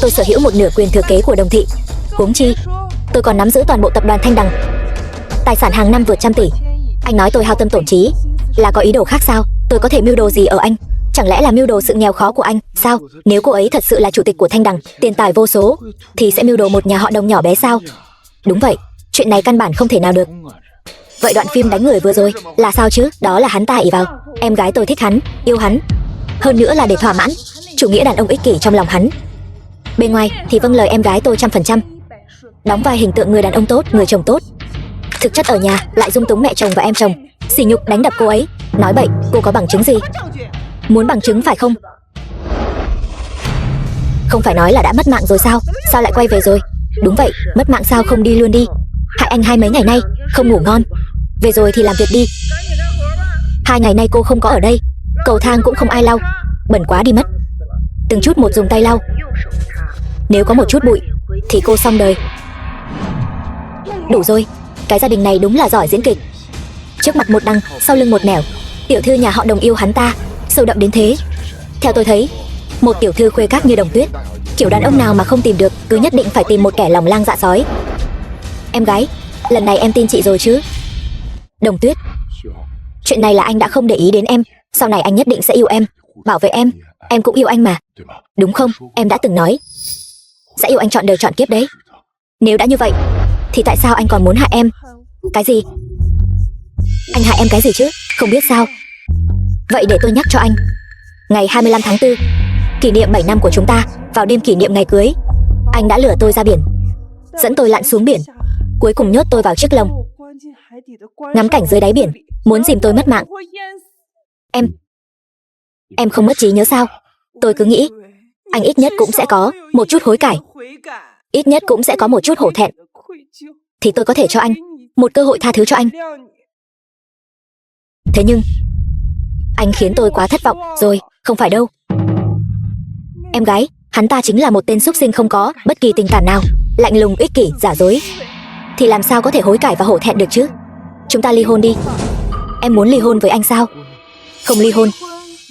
tôi sở hữu một nửa quyền thừa kế của Đồng thị. Huống chi tôi còn nắm giữ toàn bộ tập đoàn Thanh Đằng, tài sản hàng năm vượt trăm tỷ. Anh nói tôi hao tâm tổn trí là có ý đồ khác sao? Tôi có thể mưu đồ gì ở anh? Chẳng lẽ là mưu đồ sự nghèo khó của anh sao? Nếu cô ấy thật sự là chủ tịch của Thanh Đằng, tiền tài vô số, thì sẽ mưu đồ một nhà họ Đồng nhỏ bé sao? Đúng vậy, chuyện này căn bản không thể nào được. Vậy đoạn phim đánh người vừa rồi là sao chứ? Đó là hắn ta ỷ vào em gái tôi thích hắn, yêu hắn, hơn nữa là để thỏa mãn chủ nghĩa đàn ông ích kỷ trong lòng hắn. Bên ngoài thì vâng lời em gái tôi 100%, đóng vai hình tượng người đàn ông tốt, người chồng tốt. Thực chất ở nhà lại dung túng mẹ chồng và em chồng, sỉ nhục đánh đập cô ấy. Nói bậy, cô có bằng chứng gì? Muốn bằng chứng phải không? Không phải nói là đã mất mạng rồi sao? Sao lại quay về rồi? Đúng vậy, mất mạng sao không đi luôn đi? Hại anh hai mấy ngày nay không ngủ ngon. Về rồi thì làm việc đi. 2 ngày nay cô không có ở đây, cầu thang cũng không ai lau, bẩn quá đi mất. Từng chút một dùng tay lau. Nếu có một chút bụi thì cô xong đời. Đủ rồi, cái gia đình này đúng là giỏi diễn kịch. Trước mặt một đằng, sau lưng một nẻo. Tiểu thư nhà họ Đồng yêu hắn ta sâu đậm đến thế. Theo tôi thấy, một tiểu thư khuê các như Đồng Tuyết, kiểu đàn ông nào mà không tìm được, cứ nhất định phải tìm một kẻ lòng lang dạ sói. Em gái, lần này em tin chị rồi chứ? Đồng Tuyết, chuyện này là anh đã không để ý đến em. Sau này anh nhất định sẽ yêu em, bảo vệ em. Em cũng yêu anh mà, đúng không? Em đã từng nói sẽ yêu anh trọn đời trọn kiếp đấy. Nếu đã như vậy thì tại sao anh còn muốn hại em? Cái gì? Anh hại em cái gì chứ? Không biết sao? Vậy để tôi nhắc cho anh. Ngày 25 tháng 4, kỷ niệm 7 năm của chúng ta. Vào đêm kỷ niệm ngày cưới, anh đã lừa tôi ra biển, dẫn tôi lặn xuống biển, cuối cùng nhốt tôi vào chiếc lồng, ngắm cảnh dưới đáy biển, muốn dìm tôi mất mạng. Em không mất trí nhớ sao? Tôi cứ nghĩ anh ít nhất cũng sẽ có một chút hối cải, ít nhất cũng sẽ có một chút hổ thẹn, thì tôi có thể cho anh một cơ hội tha thứ cho anh. Thế nhưng anh khiến tôi quá thất vọng rồi. Không phải đâu. Em gái, hắn ta chính là một tên súc sinh không có bất kỳ tình cảm nào, lạnh lùng, ích kỷ, giả dối. Thì làm sao có thể hối cải và hổ thẹn được chứ? Chúng ta ly hôn đi. Em muốn ly hôn với anh sao? Không ly hôn,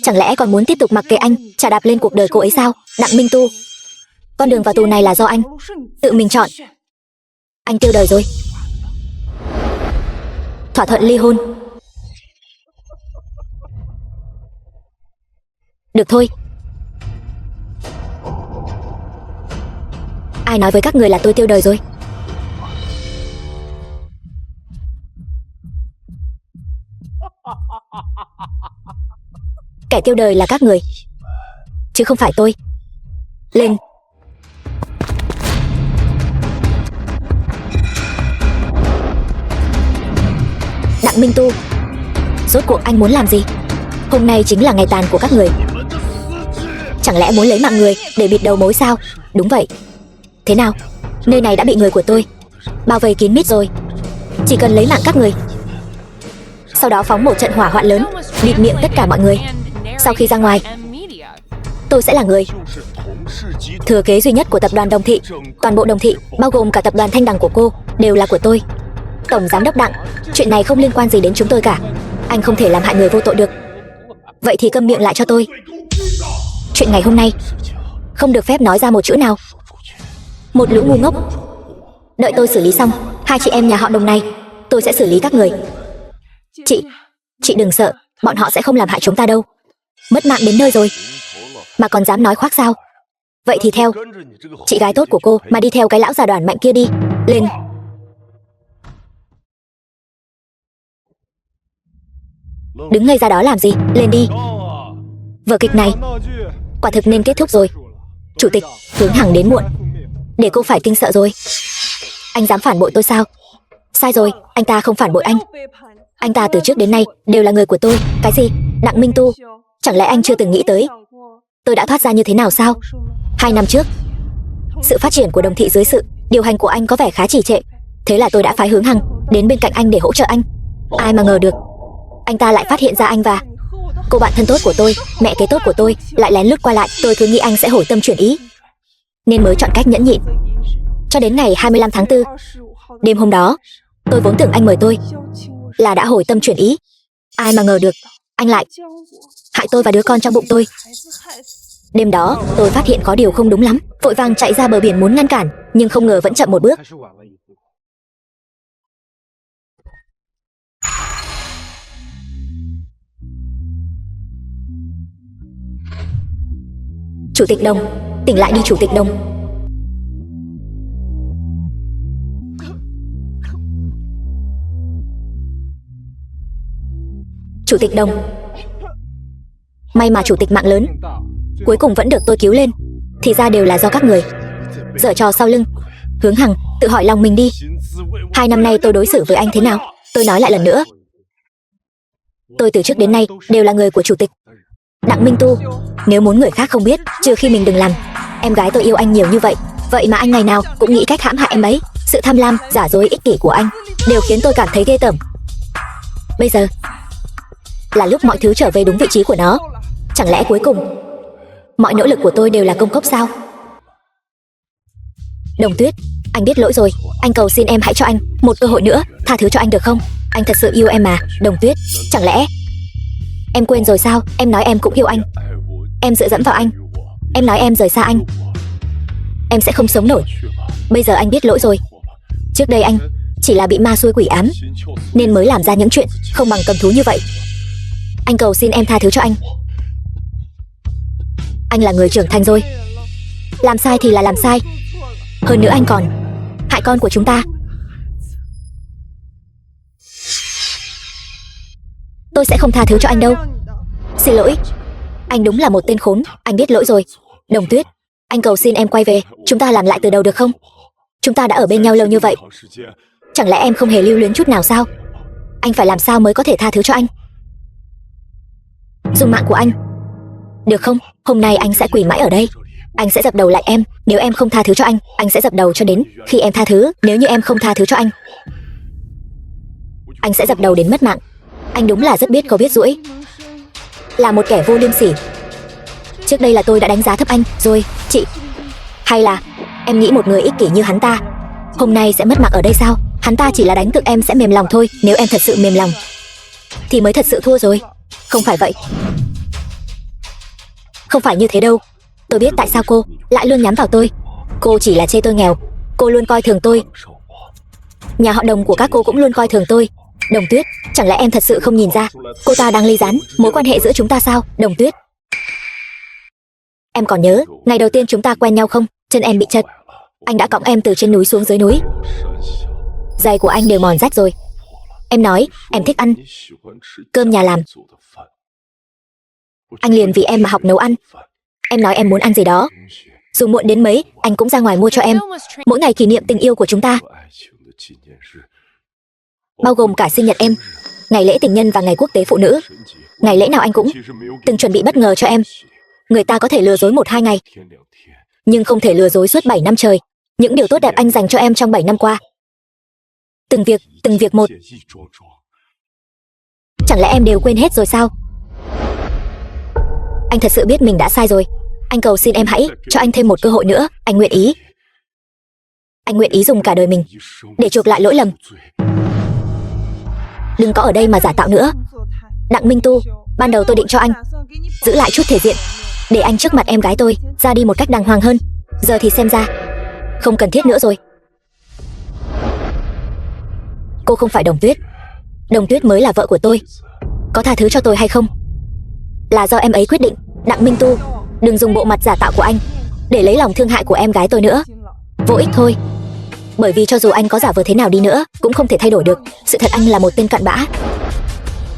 chẳng lẽ còn muốn tiếp tục mặc kệ anh chà đạp lên cuộc đời cô ấy sao? Đặng Minh Tu, con đường vào tù này là do anh tự mình chọn. Anh tiêu đời rồi. Thỏa thuận ly hôn. Được thôi. Ai nói với các người là tôi tiêu đời rồi? Kẻ tiêu đời là các người, chứ không phải tôi. Lên. Đặng Minh Tu, rốt cuộc anh muốn làm gì? Hôm nay chính là ngày tàn của các người. Chẳng lẽ muốn lấy mạng người để bịt đầu mối sao? Đúng vậy. Thế nào? Nơi này đã bị người của tôi bao vây kín mít rồi. Chỉ cần lấy mạng các người, sau đó phóng một trận hỏa hoạn lớn, bịt miệng tất cả mọi người. Sau khi ra ngoài, tôi sẽ là người thừa kế duy nhất của tập đoàn Đồng Thị. Toàn bộ Đồng Thị, bao gồm cả tập đoàn Thanh Đằng của cô, đều là của tôi. Tổng giám đốc Đặng, chuyện này không liên quan gì đến chúng tôi cả. Anh không thể làm hại người vô tội được. Vậy thì câm miệng lại cho tôi. Chuyện ngày hôm nay không được phép nói ra một chữ nào. Một lũ ngu ngốc. Đợi tôi xử lý xong hai chị em nhà họ Đồng này, tôi sẽ xử lý các người. Chị đừng sợ, bọn họ sẽ không làm hại chúng ta đâu. Mất mạng đến nơi rồi mà còn dám nói khoác sao? Vậy thì theo chị gái tốt của cô mà đi theo cái lão già Đoàn Mạnh kia đi. Lên. Đứng ngây ra đó làm gì? Lên đi. Vở kịch này quả thực nên kết thúc rồi. Chủ tịch, Hướng Hằng đến muộn, để cô phải kinh sợ rồi. Anh dám phản bội tôi sao? Sai rồi, anh ta không phản bội anh. Anh ta từ trước đến nay đều là người của tôi. Cái gì? Đặng Minh Tu, chẳng lẽ anh chưa từng nghĩ tới tôi đã thoát ra như thế nào sao? 2 năm trước, sự phát triển của Đồng Thị dưới sự điều hành của anh có vẻ khá trì trệ. Thế là tôi đã phái Hướng Hằng đến bên cạnh anh để hỗ trợ anh. Ai mà ngờ được, anh ta lại phát hiện ra anh và cô bạn thân tốt của tôi, mẹ kế tốt của tôi, lại lén lút qua lại. Tôi cứ nghĩ anh sẽ hồi tâm chuyển ý, nên mới chọn cách nhẫn nhịn cho đến ngày 25 tháng 4. Đêm hôm đó, tôi vốn tưởng anh mời tôi là đã hồi tâm chuyển ý. Ai mà ngờ được, anh lại hại tôi và đứa con trong bụng tôi. Đêm đó, tôi phát hiện có điều không đúng lắm, vội vàng chạy ra bờ biển muốn ngăn cản, nhưng không ngờ vẫn chậm một bước. Chủ tịch Đồng, tỉnh lại đi Chủ tịch Đồng. Chủ tịch Đồng. May mà chủ tịch mạng lớn cuối cùng vẫn được tôi cứu lên. Thì ra đều là do các người giở trò sau lưng. Hướng Hằng, tự hỏi lòng mình đi. 2 năm nay tôi đối xử với anh thế nào? Tôi nói lại lần nữa, tôi từ trước đến nay đều là người của chủ tịch. Đặng Minh Tu, nếu muốn người khác không biết, trừ khi mình đừng làm. Em gái tôi yêu anh nhiều như vậy, vậy mà anh ngày nào cũng nghĩ cách hãm hại em ấy. Sự tham lam, giả dối, ích kỷ của anh đều khiến tôi cảm thấy ghê tởm. Bây giờ là lúc mọi thứ trở về đúng vị trí của nó. Chẳng lẽ cuối cùng mọi nỗ lực của tôi đều là công cốc sao? Đồng Tuyết, anh biết lỗi rồi. Anh cầu xin em hãy cho anh một cơ hội nữa, tha thứ cho anh được không? Anh thật sự yêu em mà. Đồng Tuyết, chẳng lẽ em quên rồi sao? Em nói em cũng yêu anh. Em dựa dẫm vào anh. Em nói em rời xa anh, em sẽ không sống nổi. Bây giờ anh biết lỗi rồi. Trước đây anh chỉ là bị ma xui quỷ ám, nên mới làm ra những chuyện không bằng cầm thú như vậy. Anh cầu xin em tha thứ cho anh. Anh là người trưởng thành rồi, làm sai thì là làm sai. Hơn nữa anh còn hại con của chúng ta. Tôi sẽ không tha thứ cho anh đâu. Xin lỗi, anh đúng là một tên khốn. Anh biết lỗi rồi. Đồng Tuyết, anh cầu xin em quay về, chúng ta làm lại từ đầu được không? Chúng ta đã ở bên nhau lâu như vậy, chẳng lẽ em không hề lưu luyến chút nào sao? Anh phải làm sao mới có thể tha thứ cho anh? Dùng mạng của anh được không? Hôm nay anh sẽ quỳ mãi ở đây. Anh sẽ dập đầu lại em. Nếu em không tha thứ cho anh sẽ dập đầu cho đến khi em tha thứ. Nếu như em không tha thứ cho anh sẽ dập đầu đến mất mạng. Anh đúng là rất biết câu biết duỗi, là một kẻ vô liêm sỉ. Trước đây là tôi đã đánh giá thấp anh rồi, chị. Hay là em nghĩ một người ích kỷ như hắn ta hôm nay sẽ mất mạng ở đây sao? Hắn ta chỉ là đánh thực em sẽ mềm lòng thôi. Nếu em thật sự mềm lòng thì mới thật sự thua rồi. Không phải vậy. Không phải như thế đâu. Tôi biết tại sao cô lại luôn nhắm vào tôi. Cô chỉ là chê tôi nghèo. Cô luôn coi thường tôi. Nhà họ Đồng của các cô cũng luôn coi thường tôi. Đồng Tuyết, chẳng lẽ em thật sự không nhìn ra cô ta đang ly gián mối quan hệ giữa chúng ta sao? Đồng Tuyết, em còn nhớ ngày đầu tiên chúng ta quen nhau không? Chân em bị trật, Anh đã cõng em từ trên núi xuống dưới núi. Giày của anh đều mòn rách rồi. Em nói em thích ăn cơm nhà làm. Anh liền vì em mà học nấu ăn. Em nói em muốn ăn gì đó, dù muộn đến mấy, anh cũng ra ngoài mua cho em. Bill was trained Mỗi ngày kỷ niệm tình yêu của chúng ta, bao gồm cả sinh nhật em, ngày lễ tình nhân và ngày quốc tế phụ nữ. Ngày lễ nào anh cũng từng chuẩn bị bất ngờ cho em. Người ta có thể lừa dối 1-2 ngày, nhưng không thể lừa dối suốt 7 năm trời. Những điều tốt đẹp anh dành cho em trong 7 năm qua, từng việc một. Chẳng lẽ em đều quên hết rồi sao? Anh thật sự biết mình đã sai rồi. Anh cầu xin em hãy cho anh thêm một cơ hội nữa. Anh nguyện ý. Anh nguyện ý dùng cả đời mình để chuộc lại lỗi lầm. Đừng có ở đây mà giả tạo nữa. Đặng Minh Tu, ban đầu tôi định cho anh giữ lại chút thể diện, để anh trước mặt em gái tôi ra đi một cách đàng hoàng hơn. Giờ thì xem ra không cần thiết nữa rồi. Cô không phải Đồng Tuyết. Đồng Tuyết mới là vợ của tôi. Có tha thứ cho tôi hay không là do em ấy quyết định. Đặng Minh Tu, đừng dùng bộ mặt giả tạo của anh để lấy lòng thương hại của em gái tôi nữa. Vô ích thôi. Bởi vì cho dù anh có giả vờ thế nào đi nữa cũng không thể thay đổi được sự thật anh là một tên cặn bã.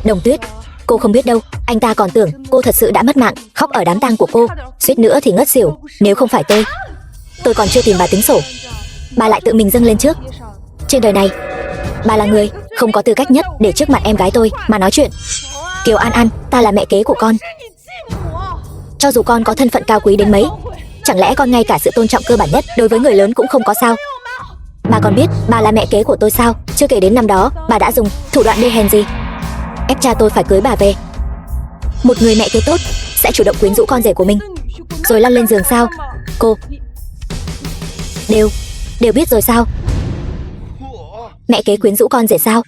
Đồng Tuyết, cô không biết đâu. Anh ta còn tưởng cô thật sự đã mất mạng, khóc ở đám tang của cô, suýt nữa thì ngất xỉu. Nếu không phải tôi còn chưa tìm bà tính sổ, bà lại tự mình dâng lên trước. Trên đời này, bà là người không có tư cách nhất để trước mặt em gái tôi mà nói chuyện. Kiều An An, ta là mẹ kế của con. Cho dù con có thân phận cao quý đến mấy, chẳng lẽ con ngay cả sự tôn trọng cơ bản nhất đối với người lớn cũng không có sao? Bà còn biết bà là mẹ kế của tôi sao? Chưa kể đến năm đó bà đã dùng thủ đoạn đê hèn gì ép cha tôi phải cưới bà về. Một người mẹ kế tốt sẽ chủ động quyến rũ con rể của mình rồi lăn lên giường sao? Cô đều biết rồi sao? Mẹ kế quyến rũ con rể sao?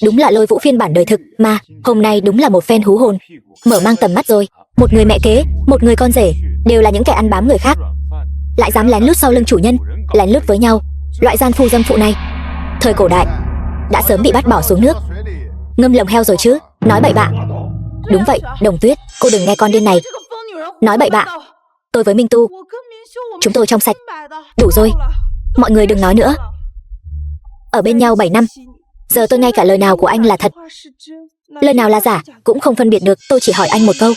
Đúng là Lôi Vũ phiên bản đời thực mà. Hôm nay đúng là một phen hú hồn, mở mang tầm mắt rồi. Một người mẹ kế, một người con rể đều là những kẻ ăn bám người khác, lại dám lén lút sau lưng chủ nhân, lén lút với nhau. Loại gian phu dâm phụ này thời cổ đại đã sớm bị bắt bỏ xuống nước ngâm lồng heo rồi chứ. Nói bậy bạ. Đúng vậy, Đồng Tuyết, cô đừng nghe con điên này nói bậy bạ. Tôi với Minh Tu, chúng tôi trong sạch. Đủ rồi, mọi người đừng nói nữa. Ở bên nhau 7 năm, giờ tôi ngay cả lời nào của anh là thật, lời nào là giả cũng không phân biệt được. Tôi chỉ hỏi anh một câu,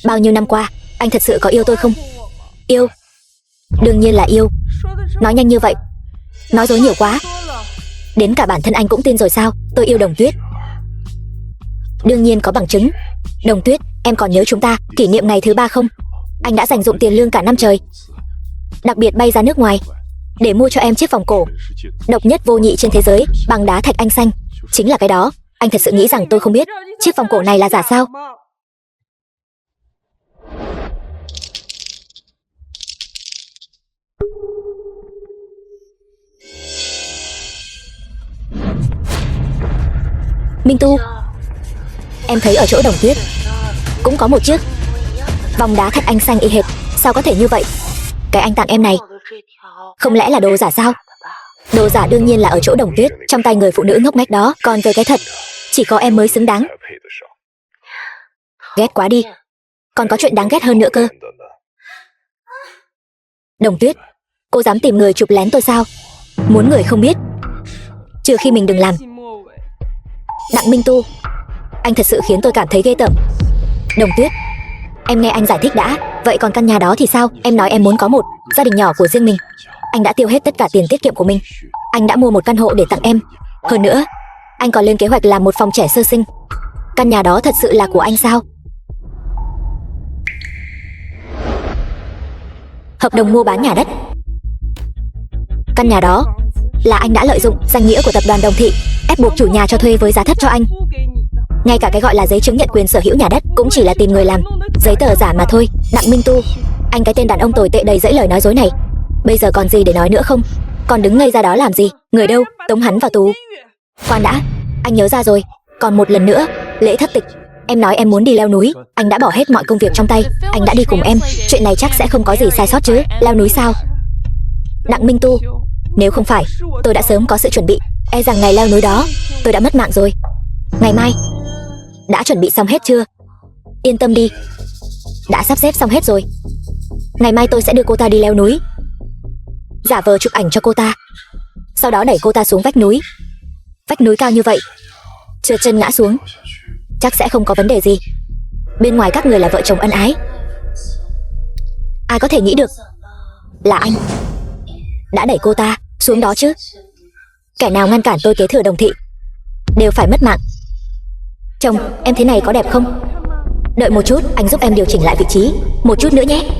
bao nhiêu năm qua anh thật sự có yêu tôi không? Yêu? Đương nhiên là yêu. Nói nhanh như vậy, nói dối nhiều quá. Đến cả bản thân anh cũng tin rồi sao? Tôi yêu Đồng Tuyết. Đương nhiên có bằng chứng. Đồng Tuyết, em còn nhớ chúng ta kỷ niệm ngày thứ 3 không? Anh đã dành dụm tiền lương cả năm trời, đặc biệt bay ra nước ngoài để mua cho em chiếc vòng cổ độc nhất vô nhị trên thế giới bằng đá thạch anh xanh. Chính là cái đó. Anh thật sự nghĩ rằng tôi không biết chiếc vòng cổ này là giả sao? Minh Tu, em thấy ở chỗ Đồng Tuyết cũng có một chiếc vòng đá thạch anh xanh y hệt. Sao có thể như vậy? Cái anh tặng em này không lẽ là đồ giả sao? Đồ giả đương nhiên là ở chỗ Đồng Tuyết, trong tay người phụ nữ ngốc nghếch đó. Còn về cái thật, chỉ có em mới xứng đáng. Ghét quá đi, còn có chuyện đáng ghét hơn nữa cơ. Đồng Tuyết, cô dám tìm người chụp lén tôi sao? Muốn người không biết, trừ khi mình đừng làm. Đặng Minh Tu, anh thật sự khiến tôi cảm thấy ghê tởm. Đồng Tuyết, em nghe anh giải thích đã. Vậy còn căn nhà đó thì sao? Em nói em muốn có một gia đình nhỏ của riêng mình. Anh đã tiêu hết tất cả tiền tiết kiệm của mình. Anh đã mua một căn hộ để tặng em. Hơn nữa, anh còn lên kế hoạch làm một phòng trẻ sơ sinh. Căn nhà đó thật sự là của anh sao? Hợp đồng mua bán nhà đất. Căn nhà đó là anh đã lợi dụng danh nghĩa của tập đoàn Đồng Thị, ép buộc chủ nhà cho thuê với giá thấp cho anh. Ngay cả cái gọi là giấy chứng nhận quyền sở hữu nhà đất cũng chỉ là tìm người làm giấy tờ giả mà thôi. Đặng Minh Tu, anh cái tên đàn ông tồi tệ đầy dẫy lời nói dối này, bây giờ còn gì để nói nữa không? Còn đứng ngây ra đó làm gì? Người đâu? Tống hắn vào tù. Khoan đã, anh nhớ ra rồi. Còn một lần nữa, lễ thất tịch. Em nói em muốn đi leo núi, anh đã bỏ hết mọi công việc trong tay, anh đã đi cùng em. Chuyện này chắc sẽ không có gì sai sót chứ? Leo núi sao? Đặng Minh Tu, nếu không phải tôi đã sớm có sự chuẩn bị, e rằng ngày leo núi đó tôi đã mất mạng rồi. Ngày mai đã chuẩn bị xong hết chưa? Yên tâm đi, đã sắp xếp xong hết rồi. Ngày mai tôi sẽ đưa cô ta đi leo núi. giả vờ chụp ảnh cho cô ta, sau đó đẩy cô ta xuống vách núi. Vách núi cao như vậy, trượt chân ngã xuống, chắc sẽ không có vấn đề gì. Bên ngoài các người là vợ chồng ân ái. Ai có thể nghĩ được là anh đã đẩy cô ta xuống đó chứ? Kẻ nào ngăn cản tôi kế thừa Đồng Thị đều phải mất mạng. Chồng, em thế này có đẹp không? Đợi một chút, anh giúp em điều chỉnh lại vị trí. Một chút nữa nhé.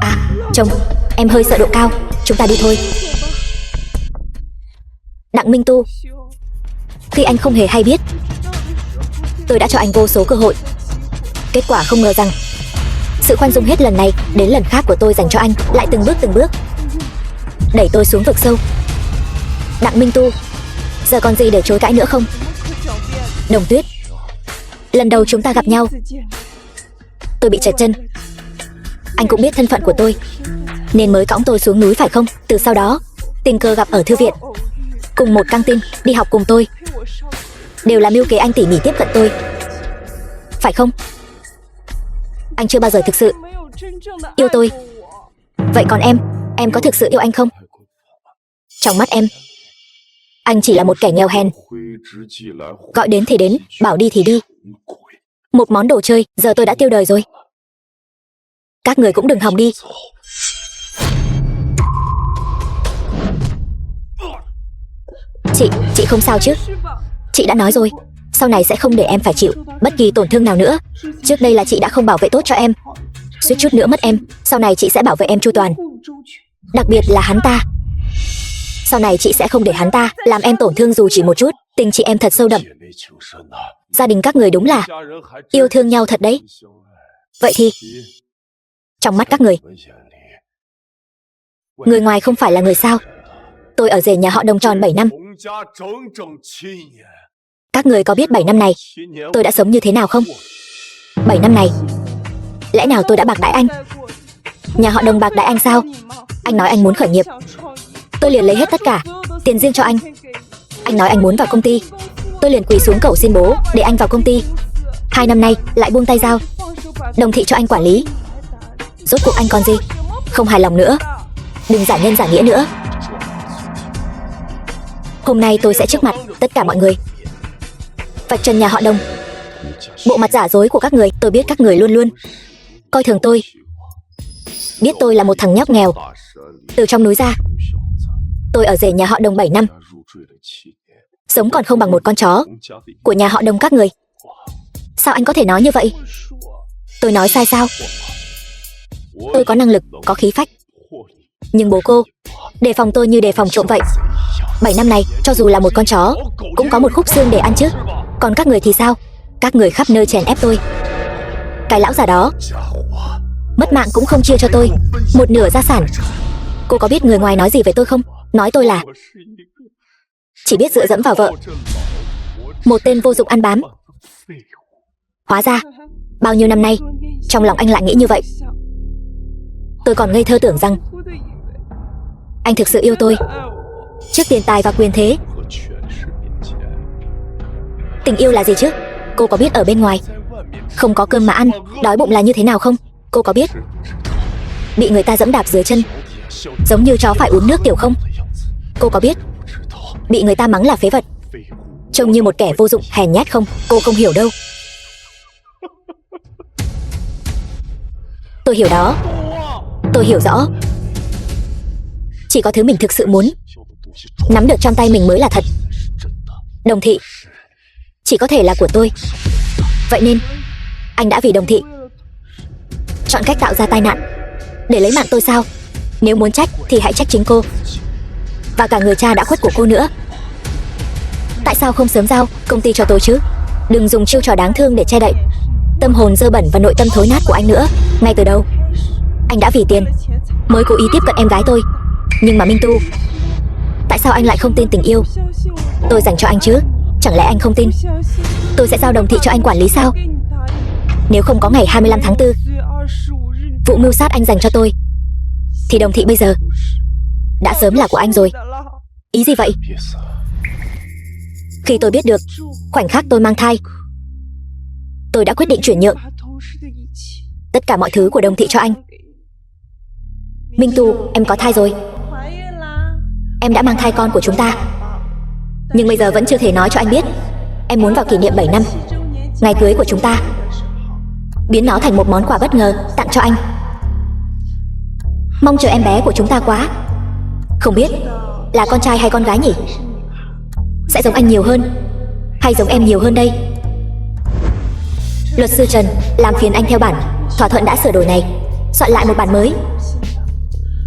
À, chồng, em hơi sợ độ cao. Chúng ta đi thôi. Đặng Minh Tu, khi anh không hề hay biết, tôi đã cho anh vô số cơ hội. Kết quả không ngờ rằng sự khoan dung hết lần này đến lần khác của tôi dành cho anh lại từng bước đẩy tôi xuống vực sâu. Đặng Minh Tu, giờ còn gì để chối cãi nữa không? Đồng Tuyết, lần đầu chúng ta gặp nhau, tôi bị trật chân. Anh cũng biết thân phận của tôi nên mới cõng tôi xuống núi phải không? Từ sau đó tình cờ gặp ở thư viện, cùng một căng tin, đi học cùng tôi, đều là mưu kế anh tỉ mỉ tiếp cận tôi, phải không? Anh chưa bao giờ thực sự yêu tôi. Vậy còn em có thực sự yêu anh không? Trong mắt em, anh chỉ là một kẻ nghèo hèn, gọi đến thì đến, bảo đi thì đi, một món đồ chơi. Giờ tôi đã tiêu đời rồi. Các người cũng đừng hòng đi. Chị không sao chứ? Chị đã nói rồi, sau này sẽ không để em phải chịu bất kỳ tổn thương nào nữa. Trước đây là chị đã không bảo vệ tốt cho em, suýt chút nữa mất em. Sau này chị sẽ bảo vệ em chu toàn. Đặc biệt là hắn ta, sau này chị sẽ không để hắn ta làm em tổn thương dù chỉ một chút. Tình chị em thật sâu đậm. Gia đình các người đúng là yêu thương nhau thật đấy. Vậy thì trong mắt các người, người ngoài không phải là người sao? Tôi ở rể nhà họ Đồng tròn 7 năm. Các người có biết 7 năm này tôi đã sống như thế nào không? 7 năm này, lẽ nào tôi đã bạc đãi anh? Nhà họ Đồng bạc đãi anh sao? Anh nói anh muốn khởi nghiệp, tôi liền lấy hết tất cả tiền riêng cho anh. Anh nói anh muốn vào công ty, tôi liền quỳ xuống cầu xin bố để anh vào công ty. 2 năm nay lại buông tay giao Đồng Thị cho anh quản lý. Rốt cuộc anh còn gì không hài lòng nữa? Đừng giả nhân giả nghĩa nữa. Hôm nay tôi sẽ trước mặt tất cả mọi người vạch trần nhà họ Đồng bộ mặt giả dối của các người. Tôi biết các người luôn luôn coi thường tôi, biết tôi là một thằng nhóc nghèo từ trong núi ra. Tôi ở rể nhà họ Đồng 7 năm, sống còn không bằng một con chó của nhà họ Đồng các người. Sao anh có thể nói như vậy? Tôi nói sai sao? Tôi có năng lực, có khí phách, nhưng bố cô đề phòng tôi như đề phòng trộm vậy. 7 năm này, cho dù là một con chó cũng có một khúc xương để ăn chứ. Còn các người thì sao? Các người khắp nơi chèn ép tôi. Cái lão già đó mất mạng cũng không chia cho tôi một nửa gia sản. Cô có biết người ngoài nói gì về tôi không? Nói tôi là chỉ biết dựa dẫm vào vợ, một tên vô dụng ăn bám. Hóa ra bao nhiêu năm nay trong lòng anh lại nghĩ như vậy. Tôi còn ngây thơ tưởng rằng anh thực sự yêu tôi trước tiền tài và quyền thế. Tình yêu là gì chứ? Cô có biết ở bên ngoài không có cơm mà ăn, đói bụng là như thế nào không? Cô có biết bị người ta giẫm đạp dưới chân giống như chó phải uống nước tiểu không? Cô có biết bị người ta mắng là phế vật, trông như một kẻ vô dụng hèn nhát không? Cô không hiểu đâu. Tôi hiểu đó. Tôi hiểu rõ. Chỉ có thứ mình thực sự muốn nắm được trong tay mình mới là thật. Đồng Thị chỉ có thể là của tôi. Vậy nên anh đã vì Đồng Thị chọn cách tạo ra tai nạn để lấy mạng tôi sao? Nếu muốn trách thì hãy trách chính cô và cả người cha đã khuất của cô nữa. Tại sao không sớm giao công ty cho tôi chứ? Đừng dùng chiêu trò đáng thương để che đậy tâm hồn dơ bẩn và nội tâm thối nát của anh nữa. Ngay từ đầu anh đã vì tiền mới cố ý tiếp cận em gái tôi. Nhưng mà Minh Tu, tại sao anh lại không tin tình yêu tôi dành cho anh chứ? Chẳng lẽ anh không tin tôi sẽ giao Đồng Thị cho anh quản lý sao? Nếu không có ngày 25 tháng 4, vụ mưu sát anh dành cho tôi, thì Đồng Thị bây giờ đã sớm là của anh rồi. Ý gì vậy? Khi tôi biết được khoảnh khắc tôi mang thai, Tôi đã quyết định chuyển nhượng tất cả mọi thứ của Đồng Thị cho anh. Minh Tu, em có thai rồi. Em đã mang thai con của chúng ta. Nhưng bây giờ vẫn chưa thể nói cho anh biết. Em muốn vào kỷ niệm 7 năm ngày cưới của chúng ta, biến nó thành một món quà bất ngờ tặng cho anh. Mong chờ em bé của chúng ta quá. Không biết là con trai hay con gái nhỉ? Sẽ giống anh nhiều hơn hay giống em nhiều hơn đây? Luật sư Trần, làm phiền anh theo bản thỏa thuận đã sửa đổi này, soạn lại một bản mới.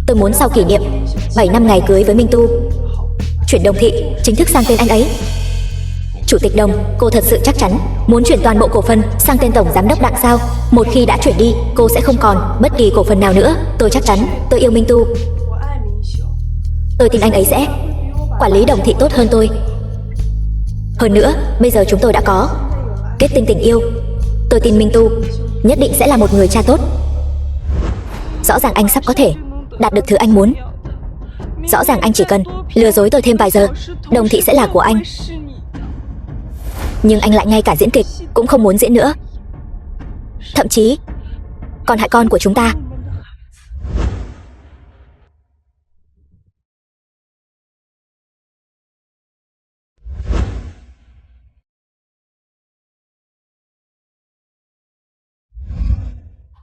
Tôi muốn sau kỷ niệm 7 năm ngày cưới với Minh Tu, chuyển Đồng Thị chính thức sang tên anh ấy. Chủ tịch Đồng, cô thật sự chắc chắn muốn chuyển toàn bộ cổ phần sang tên tổng giám đốc Đặng sao? Một khi đã chuyển đi, cô sẽ không còn bất kỳ cổ phần nào nữa. Tôi chắc chắn, tôi yêu Minh Tu. Tôi tin anh ấy sẽ quản lý Đồng Thị tốt hơn tôi. Hơn nữa, bây giờ chúng tôi đã có kết tinh tình yêu. Tôi tin Minh Tu nhất định sẽ là một người cha tốt. Rõ ràng anh sắp có thể đạt được thứ anh muốn. Rõ ràng anh chỉ cần lừa dối tôi thêm vài giờ, Đồng Thị sẽ là của anh. Nhưng anh lại ngay cả diễn kịch cũng không muốn diễn nữa. Thậm chí còn hại con của chúng ta.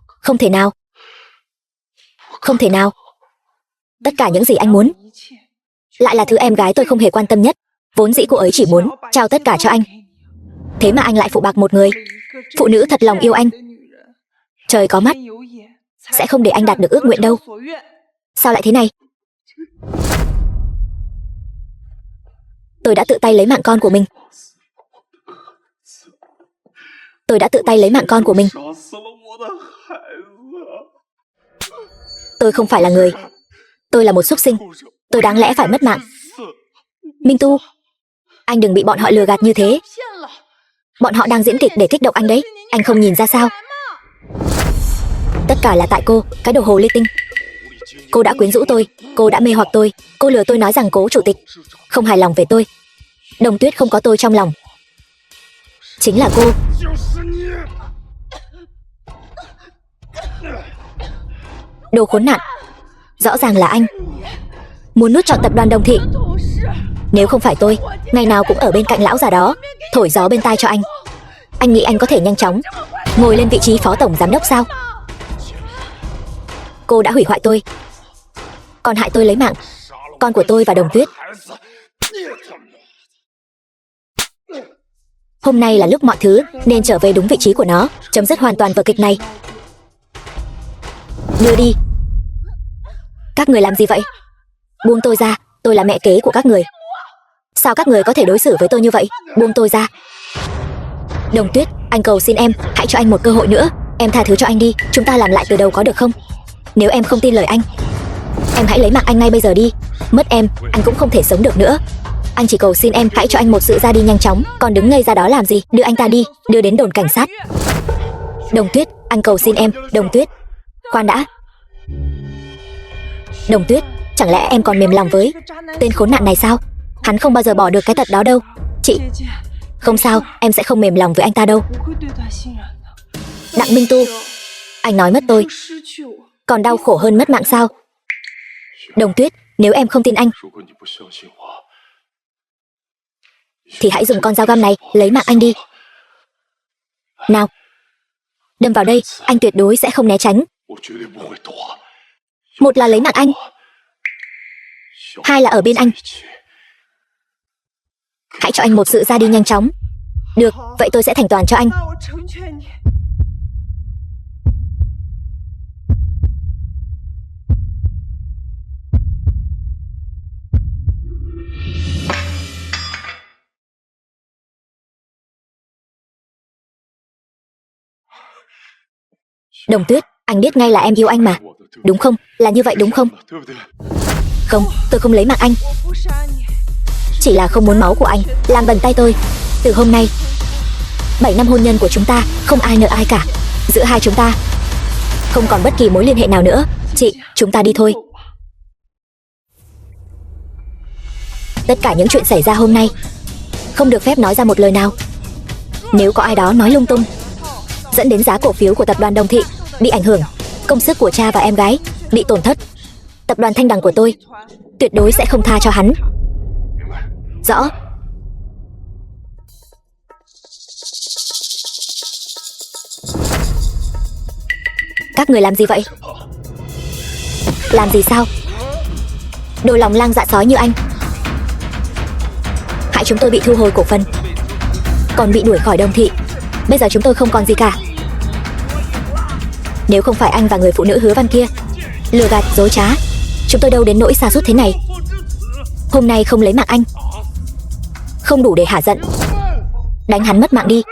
Không thể nào. Không thể nào. Tất cả những gì anh muốn lại là thứ em gái tôi không hề quan tâm nhất. Vốn dĩ cô ấy chỉ muốn trao tất cả cho anh. Thế mà anh lại phụ bạc một người phụ nữ thật lòng yêu anh. Trời có mắt, sẽ không để anh đạt được ước nguyện đâu. Sao lại thế này? Tôi đã tự tay lấy mạng con của mình. Tôi đã tự tay lấy mạng con của mình. Tôi không phải là người. Tôi là một súc sinh. Tôi đáng lẽ phải mất mạng. Minh Tu, anh đừng bị bọn họ lừa gạt như thế. Bọn họ đang diễn kịch để kích động anh đấy. Anh không nhìn ra sao? Tất cả là tại cô, cái đồ hồ ly tinh. Cô đã quyến rũ tôi, cô đã mê hoặc tôi. Cô lừa tôi nói rằng cố chủ tịch không hài lòng về tôi. Đồng Tuyết không có tôi trong lòng. Chính là cô. Đồ khốn nạn. Rõ ràng là anh muốn nuốt trọn tập đoàn Đồng Thị. Nếu không phải tôi ngày nào cũng ở bên cạnh lão già đó thổi gió bên tai cho anh, anh nghĩ anh có thể nhanh chóng ngồi lên vị trí phó tổng giám đốc sao? Cô đã hủy hoại tôi, còn hại tôi lấy mạng con của tôi và Đồng Tuyết. Hôm nay là lúc mọi thứ nên trở về đúng vị trí của nó, chấm dứt hoàn toàn vở kịch này. Đưa đi. Các người làm gì vậy? Buông tôi ra, tôi là mẹ kế của các người. Sao các người có thể đối xử với tôi như vậy? Buông tôi ra. Đồng Tuyết, anh cầu xin em, hãy cho anh một cơ hội nữa. Em tha thứ cho anh đi, chúng ta làm lại từ đầu có được không? Nếu em không tin lời anh, em hãy lấy mạng anh ngay bây giờ đi. Mất em, anh cũng không thể sống được nữa. Anh chỉ cầu xin em hãy cho anh một sự ra đi nhanh chóng. Còn đứng ngây ra đó làm gì? Đưa anh ta đi, đưa đến đồn cảnh sát. Đồng Tuyết, anh cầu xin em. Đồng Tuyết, khoan đã. Đồng Tuyết, chẳng lẽ em còn mềm lòng với tên khốn nạn này sao? Hắn không bao giờ bỏ được cái tật đó đâu. Chị, không sao, em sẽ không mềm lòng với anh ta đâu. Đặng Minh Tu, anh nói mất tôi còn đau khổ hơn mất mạng sao? Đồng Tuyết, nếu em không tin anh thì hãy dùng con dao găm này lấy mạng anh đi. Nào, đâm vào đây, anh tuyệt đối sẽ không né tránh. Một là lấy mạng anh, hai là ở bên anh. Hãy cho anh một sự ra đi nhanh chóng. Được, vậy tôi sẽ thành toàn cho anh. Đồng Tuyết, anh biết ngay là em yêu anh mà, đúng không? Là như vậy đúng không? Không, tôi không lấy mạng anh. Chỉ là không muốn máu của anh làm bẩn tay tôi. Từ hôm nay, 7 năm hôn nhân của chúng ta không ai nợ ai cả. Giữa hai chúng ta không còn bất kỳ mối liên hệ nào nữa. Chị, chúng ta đi thôi. Tất cả những chuyện xảy ra hôm nay không được phép nói ra một lời nào. Nếu có ai đó nói lung tung dẫn đến giá cổ phiếu của tập đoàn Đồng Thị bị ảnh hưởng, công sức của cha và em gái bị tổn thất. Tập đoàn Thanh Đằng của tôi tuyệt đối sẽ không tha cho hắn. Rõ. Các người làm gì vậy? Làm gì sao? Đồ lòng lang dạ sói như anh, hại chúng tôi bị thu hồi cổ phần, còn bị đuổi khỏi Đồng Thị. Bây giờ chúng tôi không còn gì cả. Nếu không phải anh và người phụ nữ Hứa Văn kia lừa gạt dối trá, chúng tôi đâu đến nỗi sa sút thế này. Hôm nay không lấy mạng anh, không đủ để hả giận. Đánh hắn mất mạng đi.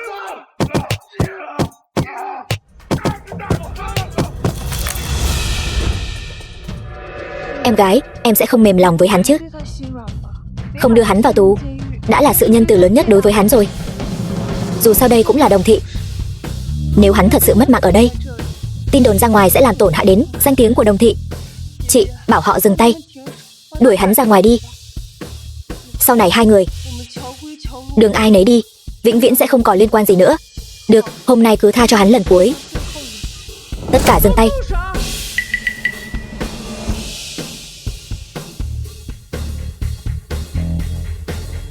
Em gái, em sẽ không mềm lòng với hắn chứ? Không đưa hắn vào tù đã là sự nhân từ lớn nhất đối với hắn rồi. Dù sao đây cũng là Đồng Thị. Nếu hắn thật sự mất mạng ở đây, tin đồn ra ngoài sẽ làm tổn hại đến danh tiếng của Đồng Thị. Chị bảo họ dừng tay, đuổi hắn ra ngoài đi. Sau này hai người đường ai nấy đi, vĩnh viễn sẽ không còn liên quan gì nữa. Được, hôm nay cứ tha cho hắn lần cuối. Tất cả dừng tay.